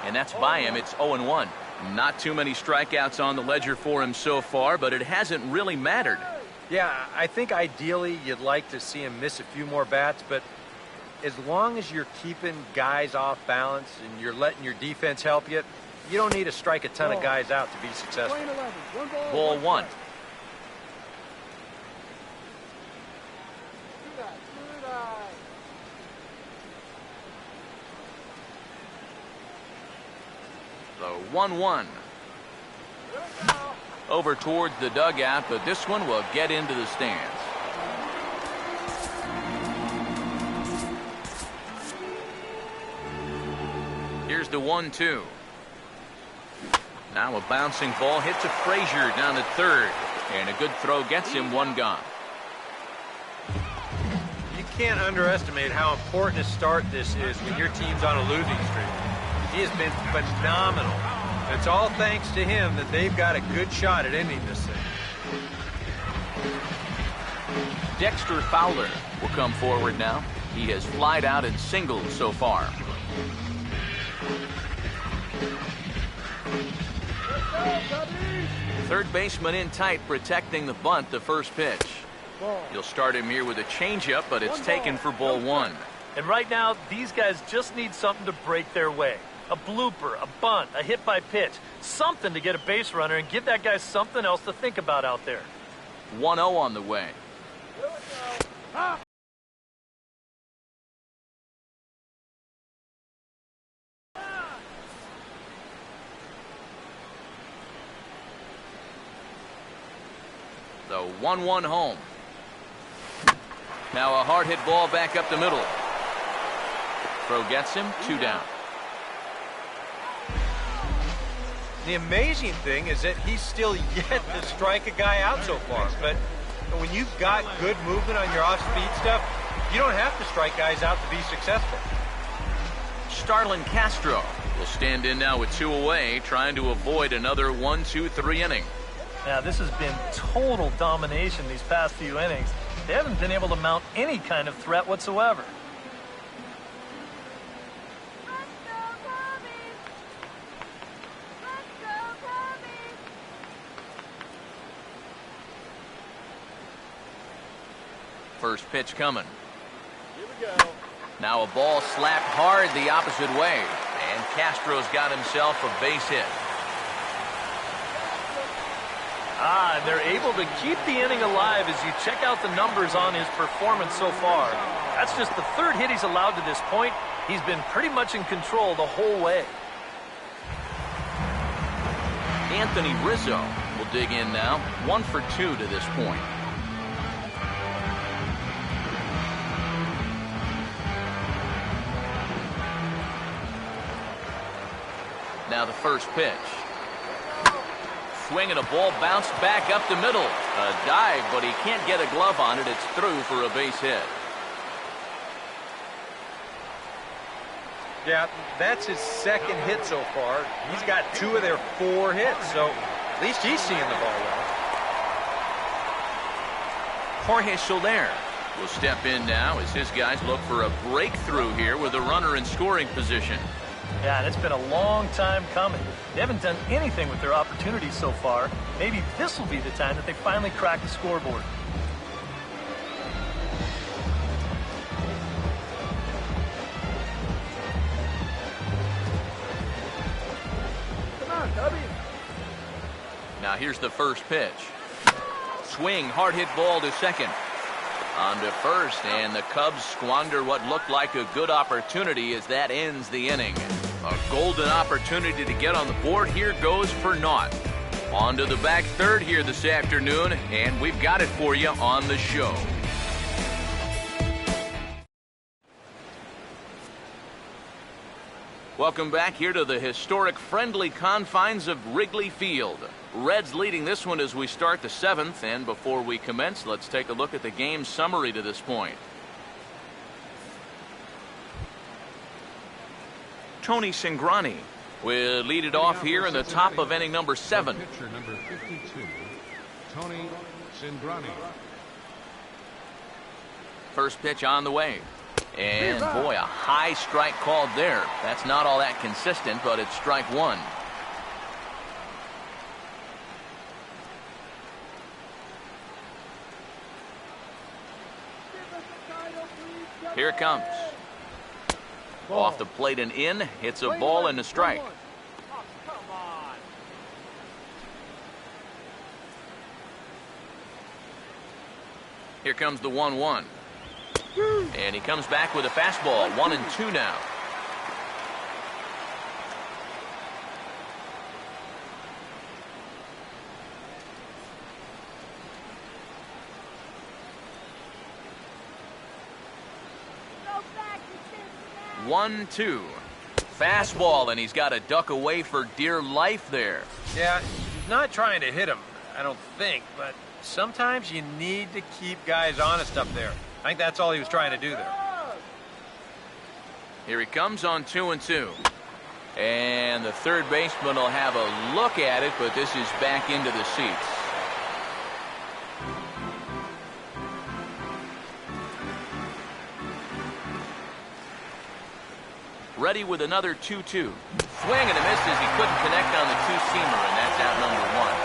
And that's by him. It's 0-1. Not too many strikeouts on the ledger for him so far, but it hasn't really mattered. Yeah, I think ideally you'd like to see him miss a few more bats, but as long as you're keeping guys off balance and you're letting your defense help you, you don't need to strike a ton of guys out to be successful. Ball 1. The 1-1. Over towards the dugout, but this one will get into the stands. Here's the 1-2. Now a bouncing ball hits a Frazier down at third, and a good throw gets him 1 gone. You can't underestimate how important a start this is when your team's on a losing streak. He has been phenomenal It's all thanks to him that they've got a good shot at ending this thing. Dexter Fowler will come forward now. He has flied out in singles so far. Third baseman in tight, protecting the bunt, the first pitch. You'll start him here with a changeup, but it's taken for ball one. And right now, these guys just need something to break their way. A blooper, a bunt, a hit by pitch, something to get a base runner and give that guy something else to think about out there. 1-0 on the way. The 1-1 home. Now a hard hit ball back up the middle. Throw gets him, 2 down. The amazing thing is that he's still yet to strike a guy out so far. But when you've got good movement on your off-speed stuff, you don't have to strike guys out to be successful. Starlin Castro will stand in now with 2 away, trying to avoid another 1-2-3 inning. Now, this has been total domination these past few innings. They haven't been able to mount any kind of threat whatsoever. First pitch coming. Here we go. Now a ball slapped hard the opposite way, and Castro's got himself a base hit. And they're able to keep the inning alive as you check out the numbers on his performance so far. That's just the third hit he's allowed to this point. He's been pretty much in control the whole way. Anthony Rizzo will dig in now, 1 for 2 to this point. Now the first pitch. Swing and a ball bounced back up the middle. A dive, but he can't get a glove on it. It's through for a base hit. Yeah, that's his second hit so far. He's got 2 of their 4 hits, so at least he's seeing the ball well. Jorge Soler will step in now as his guys look for a breakthrough here with a runner in scoring position. Yeah, and it's been a long time coming. They haven't done anything with their opportunities so far. Maybe this will be the time that they finally crack the scoreboard. Come on, Tubby. Now here's the first pitch. Swing, hard hit ball to second. On to first, and the Cubs squander what looked like a good opportunity as that ends the inning. A golden opportunity to get on the board here goes for naught. On to the back third here this afternoon, and we've got it for you on the show. Welcome back here to the historic friendly confines of Wrigley Field. Reds leading this one as we start the 7th, and before we commence, let's take a look at the game summary to this point. Tony Cingrani will lead it off here in the top of inning number 7. Pitcher number 52, Tony Cingrani. First pitch on the way. And boy, a high strike called there. That's not all that consistent, but it's strike 1. Here it comes. Off the plate and in. Hits a ball and a strike. Here comes the 1-1. And he comes back with a fastball. 1-2 now. Go 1-2. Fastball, and he's got to duck away for dear life there. Yeah, he's not trying to hit him, I don't think, but sometimes you need to keep guys honest up there. I think that's all he was trying to do there. Here he comes on 2-2. And the third baseman will have a look at it, but this is back into the seats. Ready with another 2-2. Swing and a miss as he couldn't connect on the two-seamer, and that's out number one.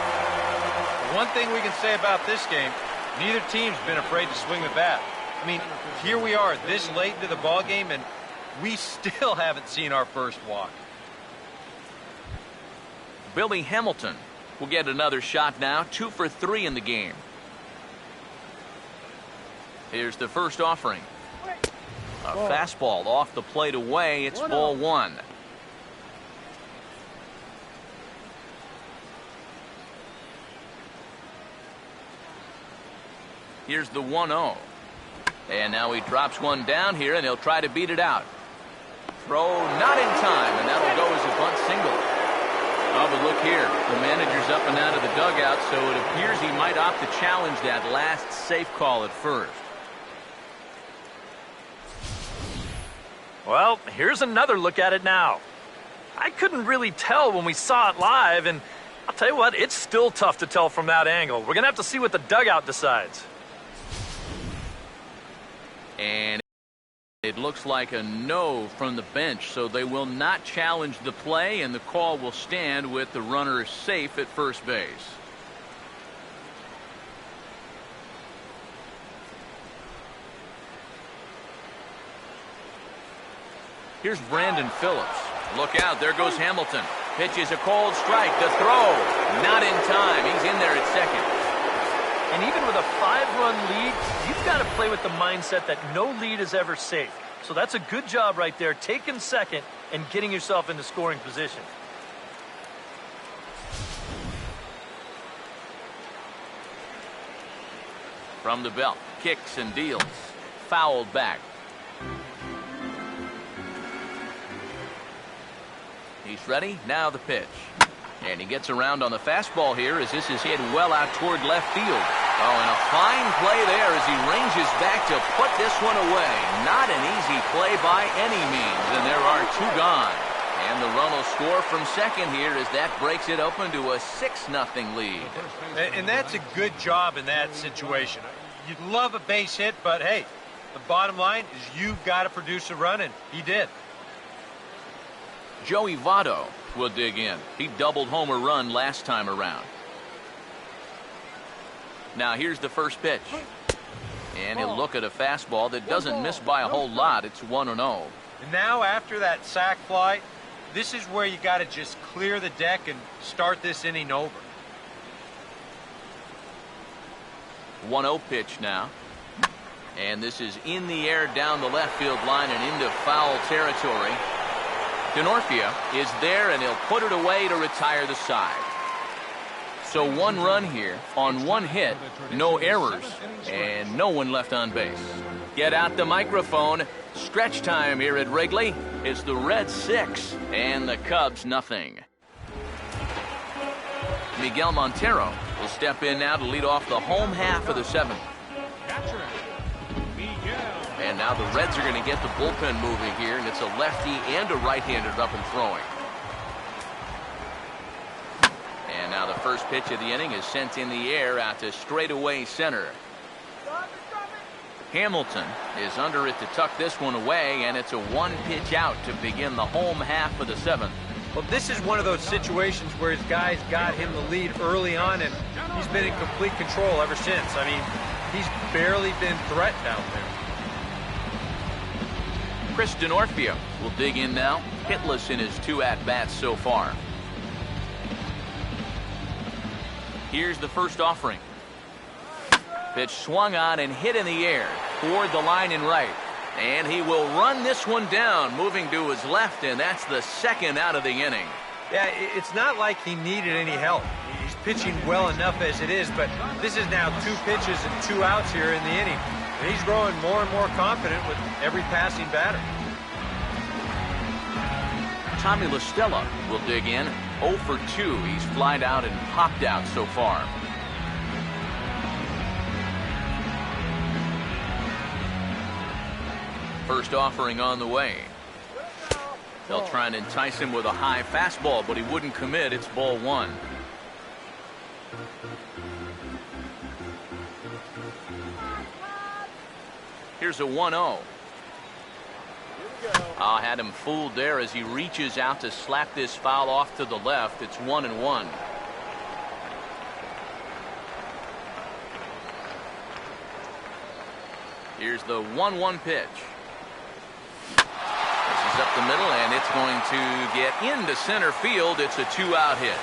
One thing we can say about this game, neither team's been afraid to swing the bat. I mean, here we are this late into the ball game, and we still haven't seen our first walk. Billy Hamilton will get another shot now, 2 for 3 in the game. Here's the first offering. A fastball off the plate away. It's ball one. Here's the 1-0. And now he drops one down here, and he'll try to beat it out. Throw not in time, and that'll go as a bunt single. Oh, but look here. The manager's up and out of the dugout, so it appears he might opt to challenge that last safe call at first. Well, here's another look at it now. I couldn't really tell when we saw it live, and I'll tell you what, it's still tough to tell from that angle. We're going to have to see what the dugout decides. And it looks like a no from the bench, so they will not challenge the play, and the call will stand with the runner safe at first base. Here's Brandon Phillips. Look out, there goes Hamilton. Pitches a cold strike. The throw, not in time. He's in there at second. And even with a 5-run lead, you've got to play with the mindset that no lead is ever safe. So that's a good job right there, taking second and getting yourself into scoring position. From the belt, kicks and deals. Fouled back. He's ready. Now the pitch. And he gets around on the fastball here as this is hit well out toward left field. Oh, and a fine play there as he ranges back to put this one away. Not an easy play by any means, and there are 2 gone. And the run will score from second here as that breaks it open to a 6-0 lead. And that's a good job in that situation. You'd love a base hit, but hey, the bottom line is you've got to produce a run, and he did. Joey Votto will dig in. He doubled homer run last time around. Now here's the first pitch. And he'll look at a fastball that doesn't miss by a whole lot. It's 1-0. And now after that sac fly, this is where you got to just clear the deck and start this inning over. 1-0 pitch now. And this is in the air down the left field line and into foul territory. Denorfia is there, and he'll put it away to retire the side. So 1 run here on 1 hit, no errors, and no one left on base. Get out the microphone. Stretch time here at Wrigley. It's the Reds 6 and the Cubs nothing. Miguel Montero will step in now to lead off the home half of the 7th. And now the Reds are going to get the bullpen moving here, and it's a lefty and a right-hander up and throwing. And now the first pitch of the inning is sent in the air out to straightaway center. Hamilton is under it to tuck this one away, and it's a 1-pitch out to begin the home half of the 7th. Well, this is one of those situations where his guys got him the lead early on, and he's been in complete control ever since. I mean, he's barely been threatened out there. Chris Denorfia will dig in now, hitless in his 2 at-bats so far. Here's the first offering. Pitch swung on and hit in the air toward the line and right. And he will run this one down, moving to his left, and that's the 2nd out of the inning. Yeah, it's not like he needed any help. He's pitching well enough as it is, but this is now 2 pitches and 2 outs here in the inning. And he's growing more and more confident with every passing batter. Tommy La Stella will dig in. 0 for 2. He's flied out and popped out so far. First offering on the way. They'll try and entice him with a high fastball, but he wouldn't commit. It's ball 1. Here's a 1-0. Had him fooled there as he reaches out to slap this foul off to the left. It's 1-1. Here's the 1-1 pitch. This is up the middle, and it's going to get into center field. It's a 2-out hit.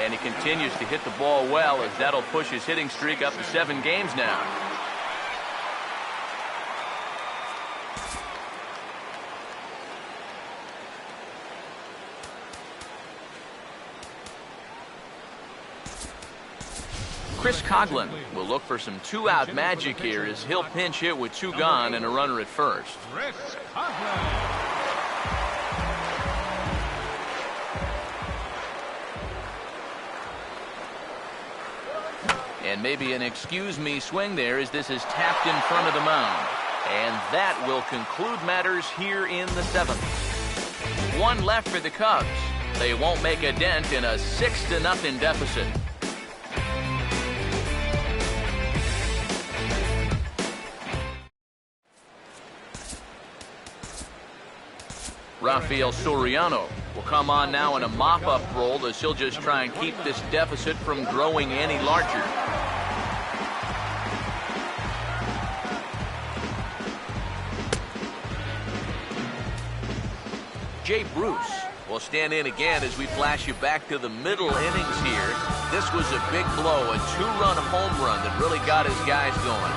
And he continues to hit the ball well, as that'll push his hitting streak up to 7 games now. Chris Coghlan will look for some 2-out magic here as he'll pinch hit with 2 gone and a runner at first. Chris Coghlan. And maybe an excuse me swing there as this is tapped in front of the mound. And that will conclude matters here in the 7th. 1 left for the Cubs. They won't make a dent in a 6-0 deficit. Rafael Soriano will come on now in a mop-up role as he'll just try and keep this deficit from growing any larger. Jay Bruce will stand in again as we flash you back to the middle innings here. This was a big blow, a 2-run home run that really got his guys going.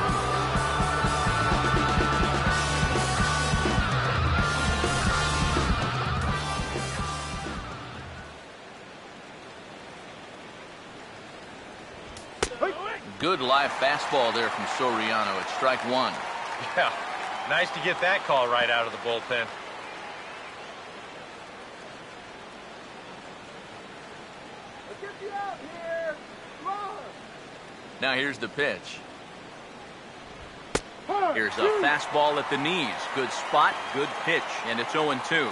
Good live fastball there from Soriano at strike 1. Yeah, nice to get that call right out of the bullpen. Let's get you out here. Come on. Now here's the pitch. Here's a fastball at the knees. Good spot, good pitch, and it's 0-2.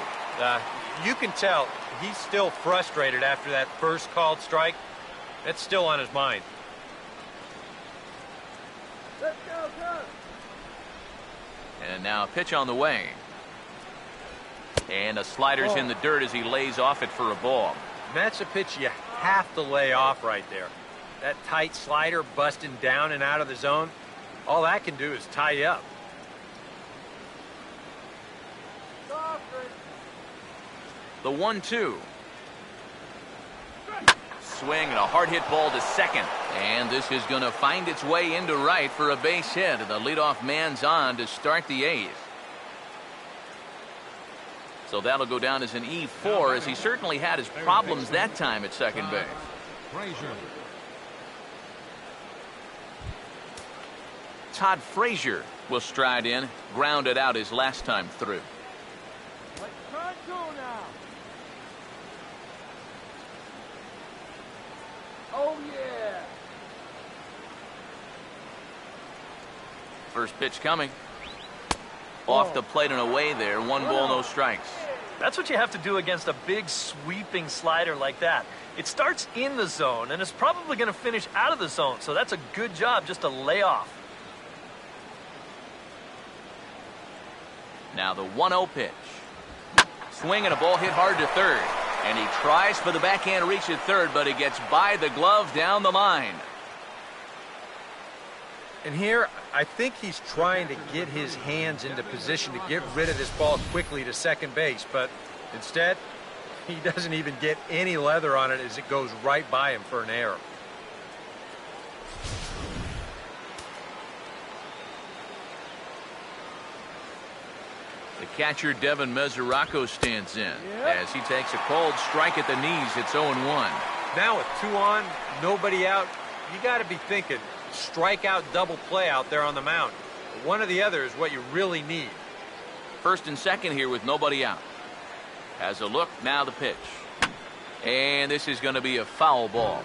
You can tell he's still frustrated after that first called strike. That's still on his mind. Let's go, Cubs. And now a pitch on the way. And a slider's in the dirt as he lays off it for a ball. That's a pitch you have to lay off right there. That tight slider busting down and out of the zone, all that can do is tie you up. The 1-2. Swing and a hard hit ball to second. And this is going to find its way into right for a base hit. And the leadoff man's on to start the 8th. So that'll go down as an E4 as he certainly had his problems that time at second base. Todd Frazier will stride in, grounded out his last time through. Oh, yeah. First pitch coming. Off the plate and away there. 1 ball, no strikes. That's what you have to do against a big sweeping slider like that. It starts in the zone and it's probably going to finish out of the zone. So that's a good job just to lay off. Now the 1-0 pitch. Swing and a ball hit hard to third. And he tries for the backhand reach at third, but it gets by the glove down the line. And here, I think he's trying to get his hands into position to get rid of this ball quickly to second base, but instead, he doesn't even get any leather on it as it goes right by him for an error. The catcher, Devin Mesoraco, stands in as he takes a cold strike at the knees. It's 0-1. Now with 2 on, nobody out, you got to be thinking strikeout double play out there on the mound. One or the other is what you really need. First and second here with nobody out. Has a look, now the pitch. And this is going to be a foul ball.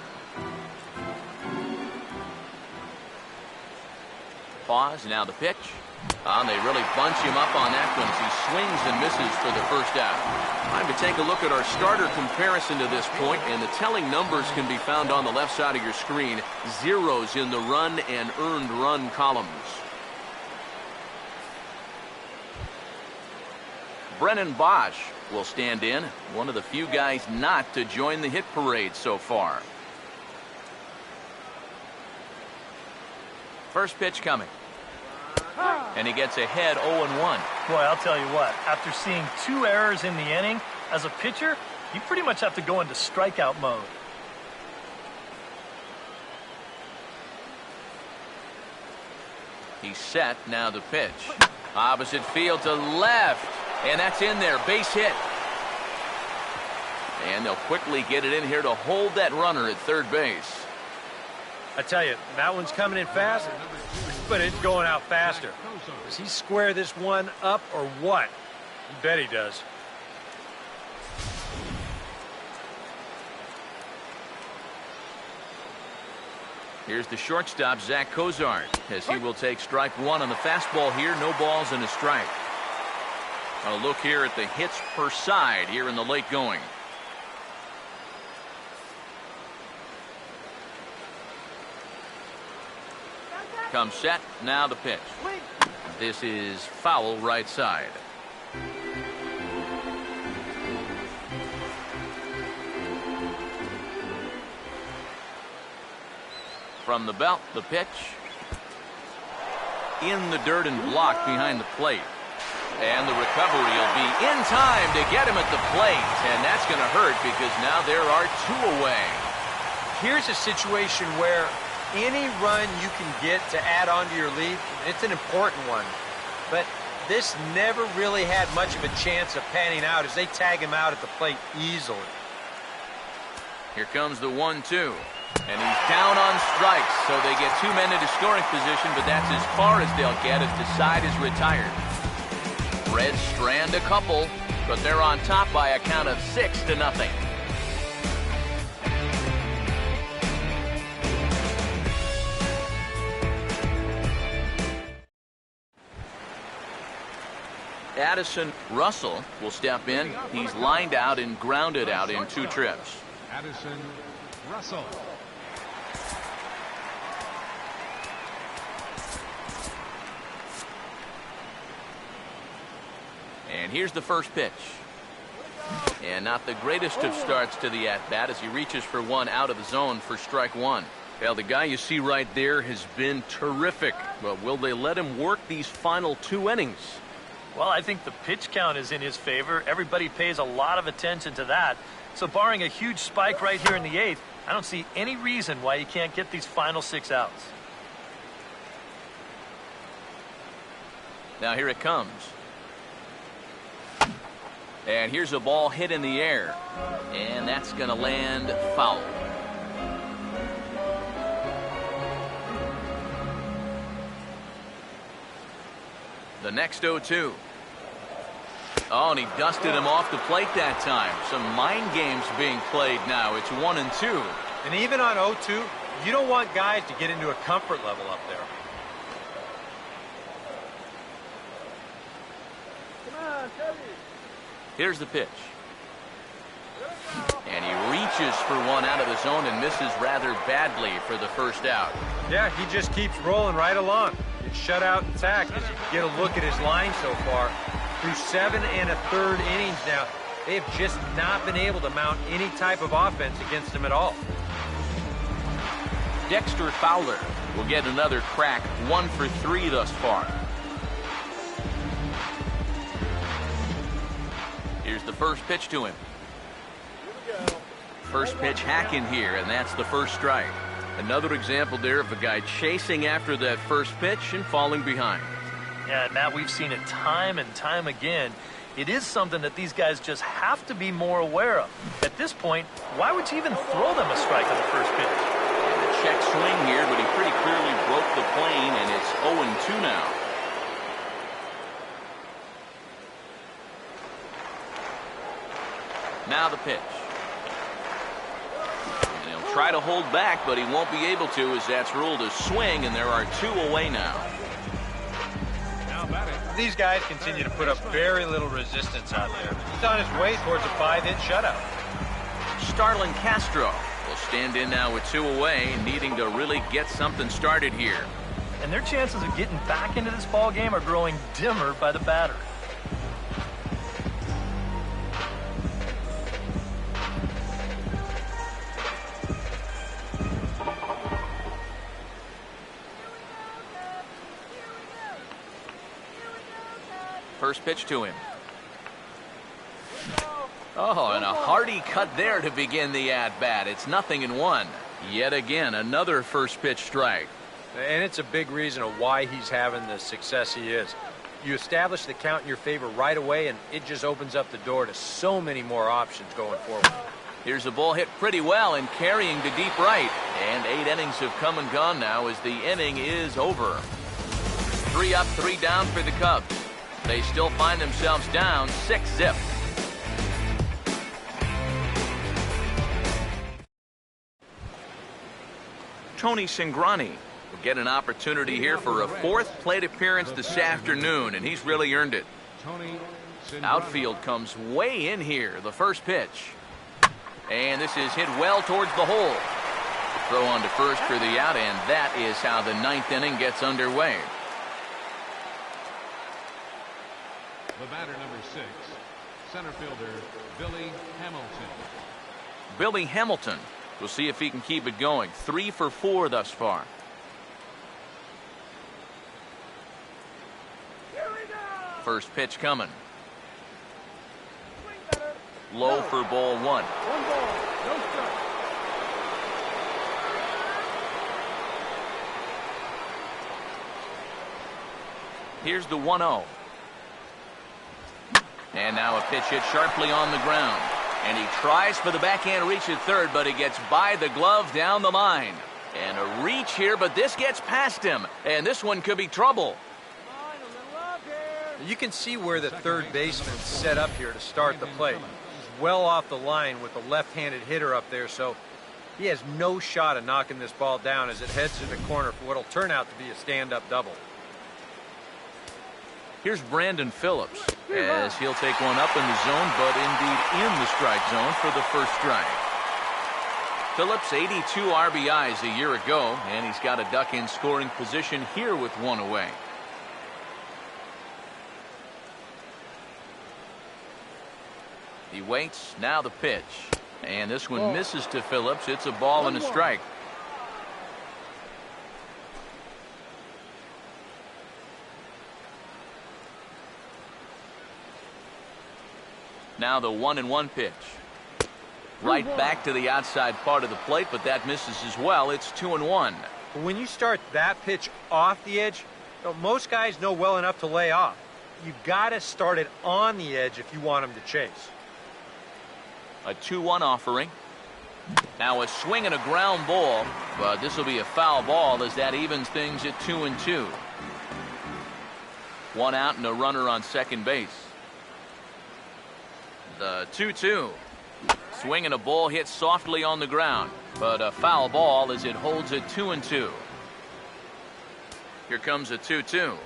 pause. Now the pitch. They really bunch him up on that one as he swings and misses for the first out. Time to take a look at our starter comparison to this point, and the telling numbers can be found on the left side of your screen. Zeros in the run and earned run columns. Brennan Bosch will stand in, one of the few guys not to join the hit parade so far. First pitch coming. And he gets ahead 0-1. Boy, I'll tell you what, after seeing 2 errors in the inning, as a pitcher, you pretty much have to go into strikeout mode. He's set, now the pitch. Opposite field to left, and that's in there, base hit. And they'll quickly get it in here to hold that runner at third base. I tell you, that one's coming in fast, but it's going out faster. Does he square this one up or what? You bet he does. Here's the shortstop, Zach Cozart, as he will take strike one on the fastball here. No balls and a strike. A look here at the hits per side here in the late going. Comes set, now the pitch. This is foul right side. From the belt, the pitch. In the dirt and blocked behind the plate. And the recovery will be in time to get him at the plate. And that's going to hurt because now there are 2 away. Here's a situation where any run you can get to add on to your lead, it's an important one. But this never really had much of a chance of panning out as they tag him out at the plate easily. Here comes the 1-2. And he's down on strikes, so they get 2 men into scoring position, but that's as far as they'll get as the side is retired. Reds strand a couple, but they're on top by a count of 6-0. Addison Russell will step in. He's lined out and grounded out in 2 trips. Addison Russell. And here's the first pitch. And not the greatest of starts to the at-bat as he reaches for one out of the zone for strike one. Well, the guy you see right there has been terrific. But will they let him work these final 2 innings? Well, I think the pitch count is in his favor. Everybody pays a lot of attention to that. So barring a huge spike right here in the 8th, I don't see any reason why he can't get these final 6 outs. Now here it comes. And here's a ball hit in the air. And that's going to land foul. The next 0-2. Oh, and he dusted him off the plate that time. Some mind games being played now. It's 1-2. And even on 0-2, you don't want guys to get into a comfort level up there. Come on, Toby. Here's the pitch. And he reaches for one out of the zone and misses rather badly for the first out. Yeah, he just keeps rolling right along. It's shutout intact as you get a look at his line so far. Through 7 1/3 innings now, they have just not been able to mount any type of offense against him at all. Dexter Fowler will get another crack, 1 for 3 thus far. Here's the first pitch to him. First pitch hack in here, and that's the first strike. Another example there of a guy chasing after that first pitch and falling behind. Yeah, Matt, we've seen it time and time again. It is something that these guys just have to be more aware of. At this point, why would you even throw them a strike on the first pitch? And a check swing here, but he pretty clearly broke the plane, and it's 0-2 now. Now the pitch. And he'll try to hold back, but he won't be able to as that's ruled a swing, and there are 2 away now. These guys continue to put up very little resistance out there. He's on his way towards a 5-hit shutout. Starlin Castro will stand in now with 2 away, needing to really get something started here. And their chances of getting back into this ball game are growing dimmer by the batter. First pitch to him. Oh, and a hearty cut there to begin the at-bat. It's 0-1. Yet again, another first pitch strike. And it's a big reason of why he's having the success he is. You establish the count in your favor right away, and it just opens up the door to so many more options going forward. Here's a ball hit pretty well and carrying to deep right. And 8 innings have come and gone now as the inning is over. 3 up, 3 down for the Cubs. They still find themselves down 6-0. Tony Cingrani will get an opportunity here for a 4th plate appearance this afternoon, and he's really earned it. Outfield comes way in here, the first pitch. And this is hit well towards the hole. Throw on to first for the out, and that is how the 9th inning gets underway. The batter, number 6, center fielder Billy Hamilton. Billy Hamilton. We'll see if he can keep it going. 3 for 4 thus far. First pitch coming. Low for ball 1. 1 ball, no strike. Here's the 1-0. And now a pitch hit sharply on the ground. And he tries for the backhand reach at third, but he gets by the glove down the line. And a reach here, but this gets past him. And this one could be trouble. You can see where the third baseman set up here to start the play. He's well off the line with the left-handed hitter up there, so he has no shot of knocking this ball down as it heads to the corner for what will turn out to be a stand-up double. Here's Brandon Phillips as he'll take one up in the zone, but indeed in the strike zone for the first strike. Phillips 82 RBIs a year ago, and he's got a duck in scoring position here with 1 away. He waits, now the pitch. And this one misses to Phillips. It's a ball and a strike. Now the 1-1 pitch. Right back to the outside part of the plate, but that misses as well. It's 2-1. When you start that pitch off the edge, most guys know well enough to lay off. You've got to start it on the edge if you want him to chase. A 2-1 offering. Now a swing and a ground ball, but this will be a foul ball as that evens things at 2-2. 1 out and a runner on second base. The 2-2. Swing and a ball hit softly on the ground, but a foul ball as it holds at 2-2. Here comes a 2-2.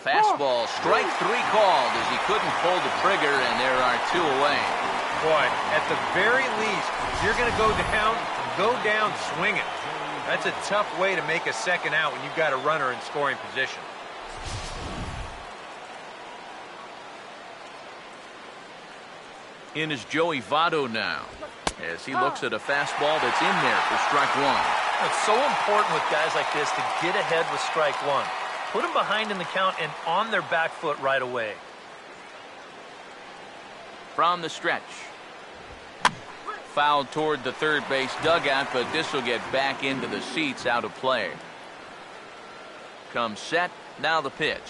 Fastball, strike 3 called as he couldn't pull the trigger, and there are 2 away. Boy, at the very least, if you're going to go down swinging. That's a tough way to make a second out when you've got a runner in scoring position. In is Joey Votto now as he looks at a fastball that's in there for strike 1. It's so important with guys like this to get ahead with strike 1. Put them behind in the count and on their back foot right away. From the stretch. Fouled toward the third base dugout, but this will get back into the seats, out of play. Comes set, now the pitch.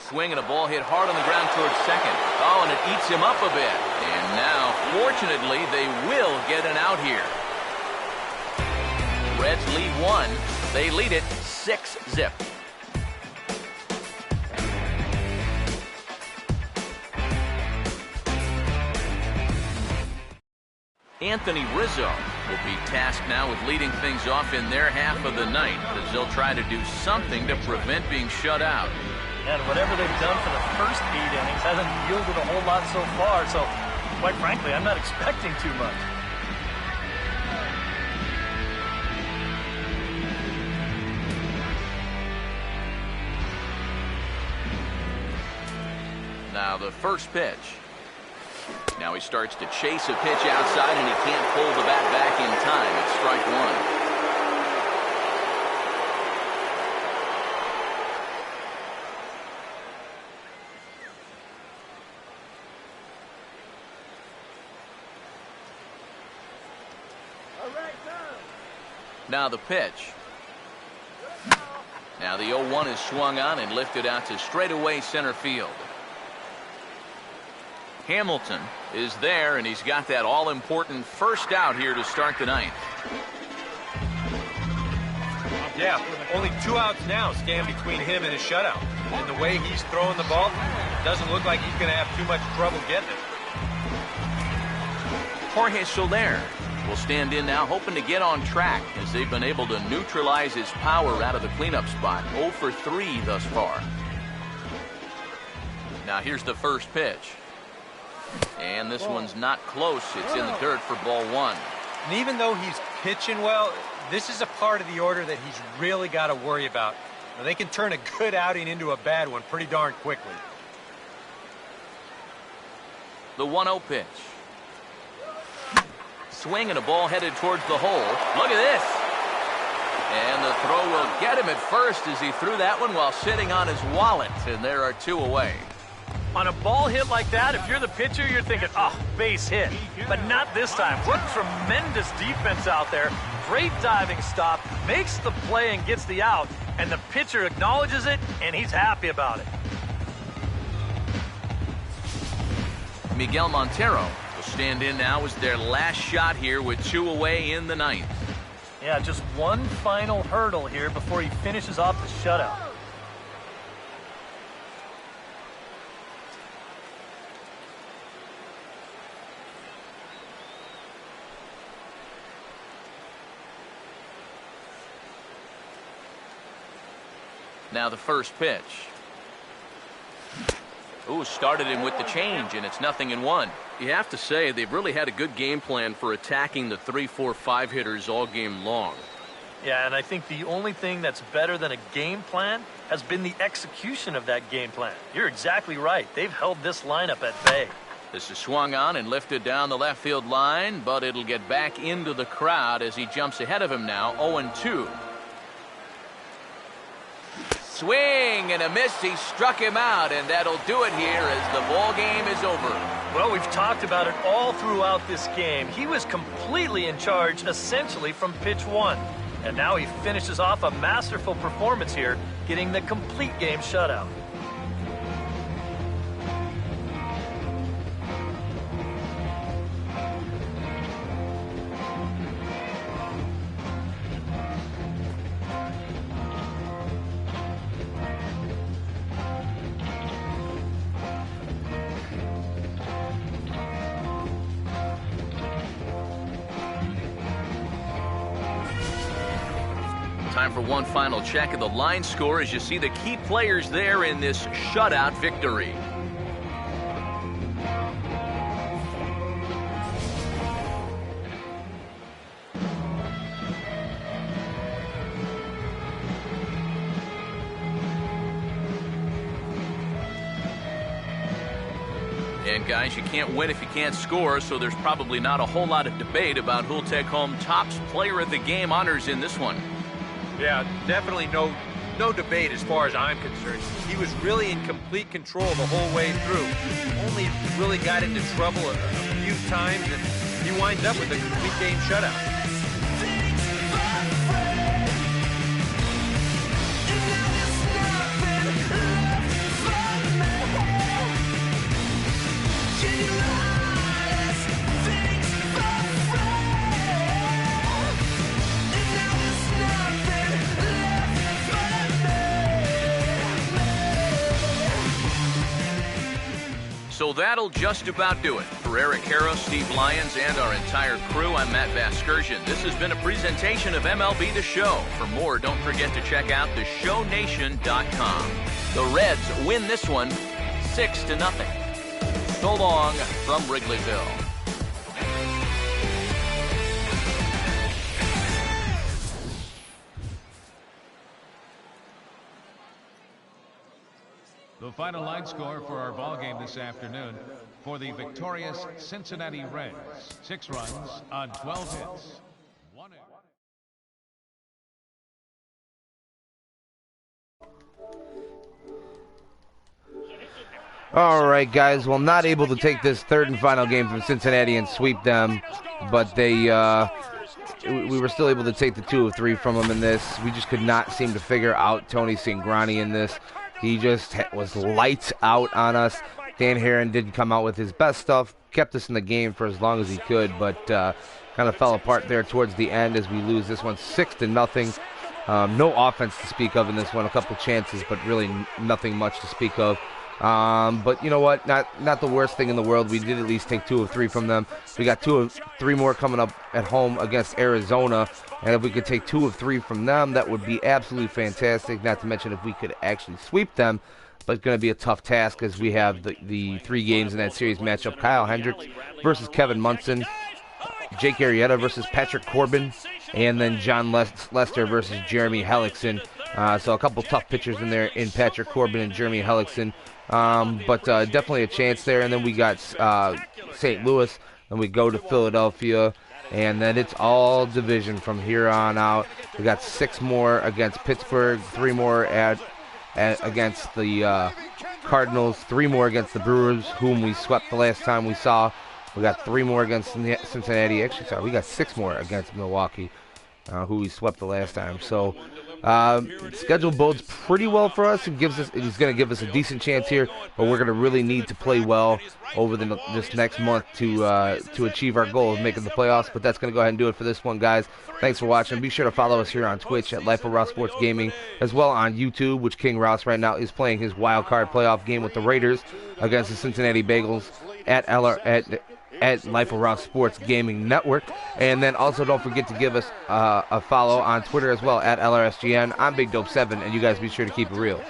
Swing and a ball hit hard on the ground towards second. Oh, and it eats him up a bit. And now, fortunately, they will get an out here. Reds lead 1. They lead it 6-0. Anthony Rizzo will be tasked now with leading things off in their half of the ninth, as they'll try to do something to prevent being shut out. And whatever they've done for the first 8 innings hasn't yielded a whole lot so far, so quite frankly, I'm not expecting too much. Now the first pitch. Now he starts to chase a pitch outside, and he can't pull the bat back in time. It's strike one. Now the pitch. Now the 0-1 is swung on and lifted out to straightaway center field. Hamilton is there, and he's got that all-important first out here to start the ninth. Yeah, only 2 outs now stand between him and his shutout. And the way he's throwing the ball, it doesn't look like he's going to have too much trouble getting it. Jorge Soler will stand in now, hoping to get on track as they've been able to neutralize his power out of the cleanup spot. 0 for 3 thus far. Now here's the first pitch. And this one's not close. It's in the dirt for ball 1. And even though he's pitching well, this is a part of the order that he's really got to worry about. Now, they can turn a good outing into a bad one pretty darn quickly. The 1-0 pitch. Swing and a ball headed towards the hole. Look at this. And the throw will get him at first as he threw that one while sitting on his wallet. And there are 2 away. On a ball hit like that, if you're the pitcher, you're thinking, oh, base hit. But not this time. What tremendous defense out there. Great diving stop, makes the play and gets the out, and the pitcher acknowledges it, and he's happy about it. Miguel Montero will stand in now as their last shot here with 2 away in the ninth. Yeah, just one final hurdle here before he finishes off the shutout. Now the first pitch. Ooh, started him with the change, and it's 0-1. You have to say they've really had a good game plan for attacking the 3, 4, 5 hitters all game long. Yeah, and I think the only thing that's better than a game plan has been the execution of that game plan. You're exactly right. They've held this lineup at bay. This is swung on and lifted down the left field line, but it'll get back into the crowd as he jumps ahead of him now, 0-2. Swing and a miss. He struck him out, and that'll do it here as the ball game is over. Well, we've talked about it all throughout this game. He was completely in charge, essentially, from pitch 1. And now he finishes off a masterful performance here, getting the complete game shutout. Time for one final check of the line score as you see the key players there in this shutout victory. And guys, you can't win if you can't score, so there's probably not a whole lot of debate about who'll take home Topps Player of the Game honors in this one. Yeah, definitely no debate as far as I'm concerned. He was really in complete control the whole way through. Only really got into trouble a few times, and he winds up with a complete game shutout. So that'll just about do it. For Eric Karros, Steve Lyons, and our entire crew, I'm Matt Vasgersian. This has been a presentation of MLB The Show. For more, don't forget to check out theshownation.com. The Reds win this one 6-0. So long from Wrigleyville. The final line score for our ball game this afternoon for the victorious Cincinnati Reds. 6 runs on 12 hits. 1 error. All right, guys. Well, not able to take this third and final game from Cincinnati and sweep them, but we were still able to take the 2 of 3 from them in this. We just could not seem to figure out Tony Cingrani in this. He just was lights out on us. Dan Herron didn't come out with his best stuff, kept us in the game for as long as he could, but kind of fell apart there towards the end as we lose this one 6-0. No offense to speak of in this one, a couple chances, but really nothing much to speak of. But you know what? Not the worst thing in the world. We did at least take 2 of 3 from them. We got 2 of 3 more coming up at home against Arizona. And if we could take 2 of 3 from them, that would be absolutely fantastic. Not to mention if we could actually sweep them. But it's going to be a tough task as we have the 3 games in that series matchup. Kyle Hendricks versus Kevin Munson. Jake Arrieta versus Patrick Corbin. And then John Lester versus Jeremy Hellickson. So a couple tough pitchers in there in Patrick Corbin and Jeremy Hellickson. But definitely a chance there. And then we got St. Louis. Then we go to Philadelphia. And then it's all division from here on out. We got 6 more against Pittsburgh, 3 more against the Cardinals, 3 more against the Brewers, whom we swept the last time we saw. We got 3 more against Cincinnati. Actually, sorry, we got 6 more against Milwaukee, who we swept the last time. So schedule bodes pretty well for us. He's going to give us a decent chance here, but we're going to really need to play well over this next month to achieve our goal of making the playoffs. But that's going to go ahead and do it for this one, guys. Thanks for watching. Be sure to follow us here on Twitch at Life of Ross Sports Gaming, as well on YouTube, which King Ross right now is playing his wild card playoff game with the Raiders against the Cincinnati Bengals at Life of Ross Sports Gaming Network. And then also don't forget to give us a follow on Twitter as well at LRSGN. I'm Big Dope 7, and you guys be sure to keep it real.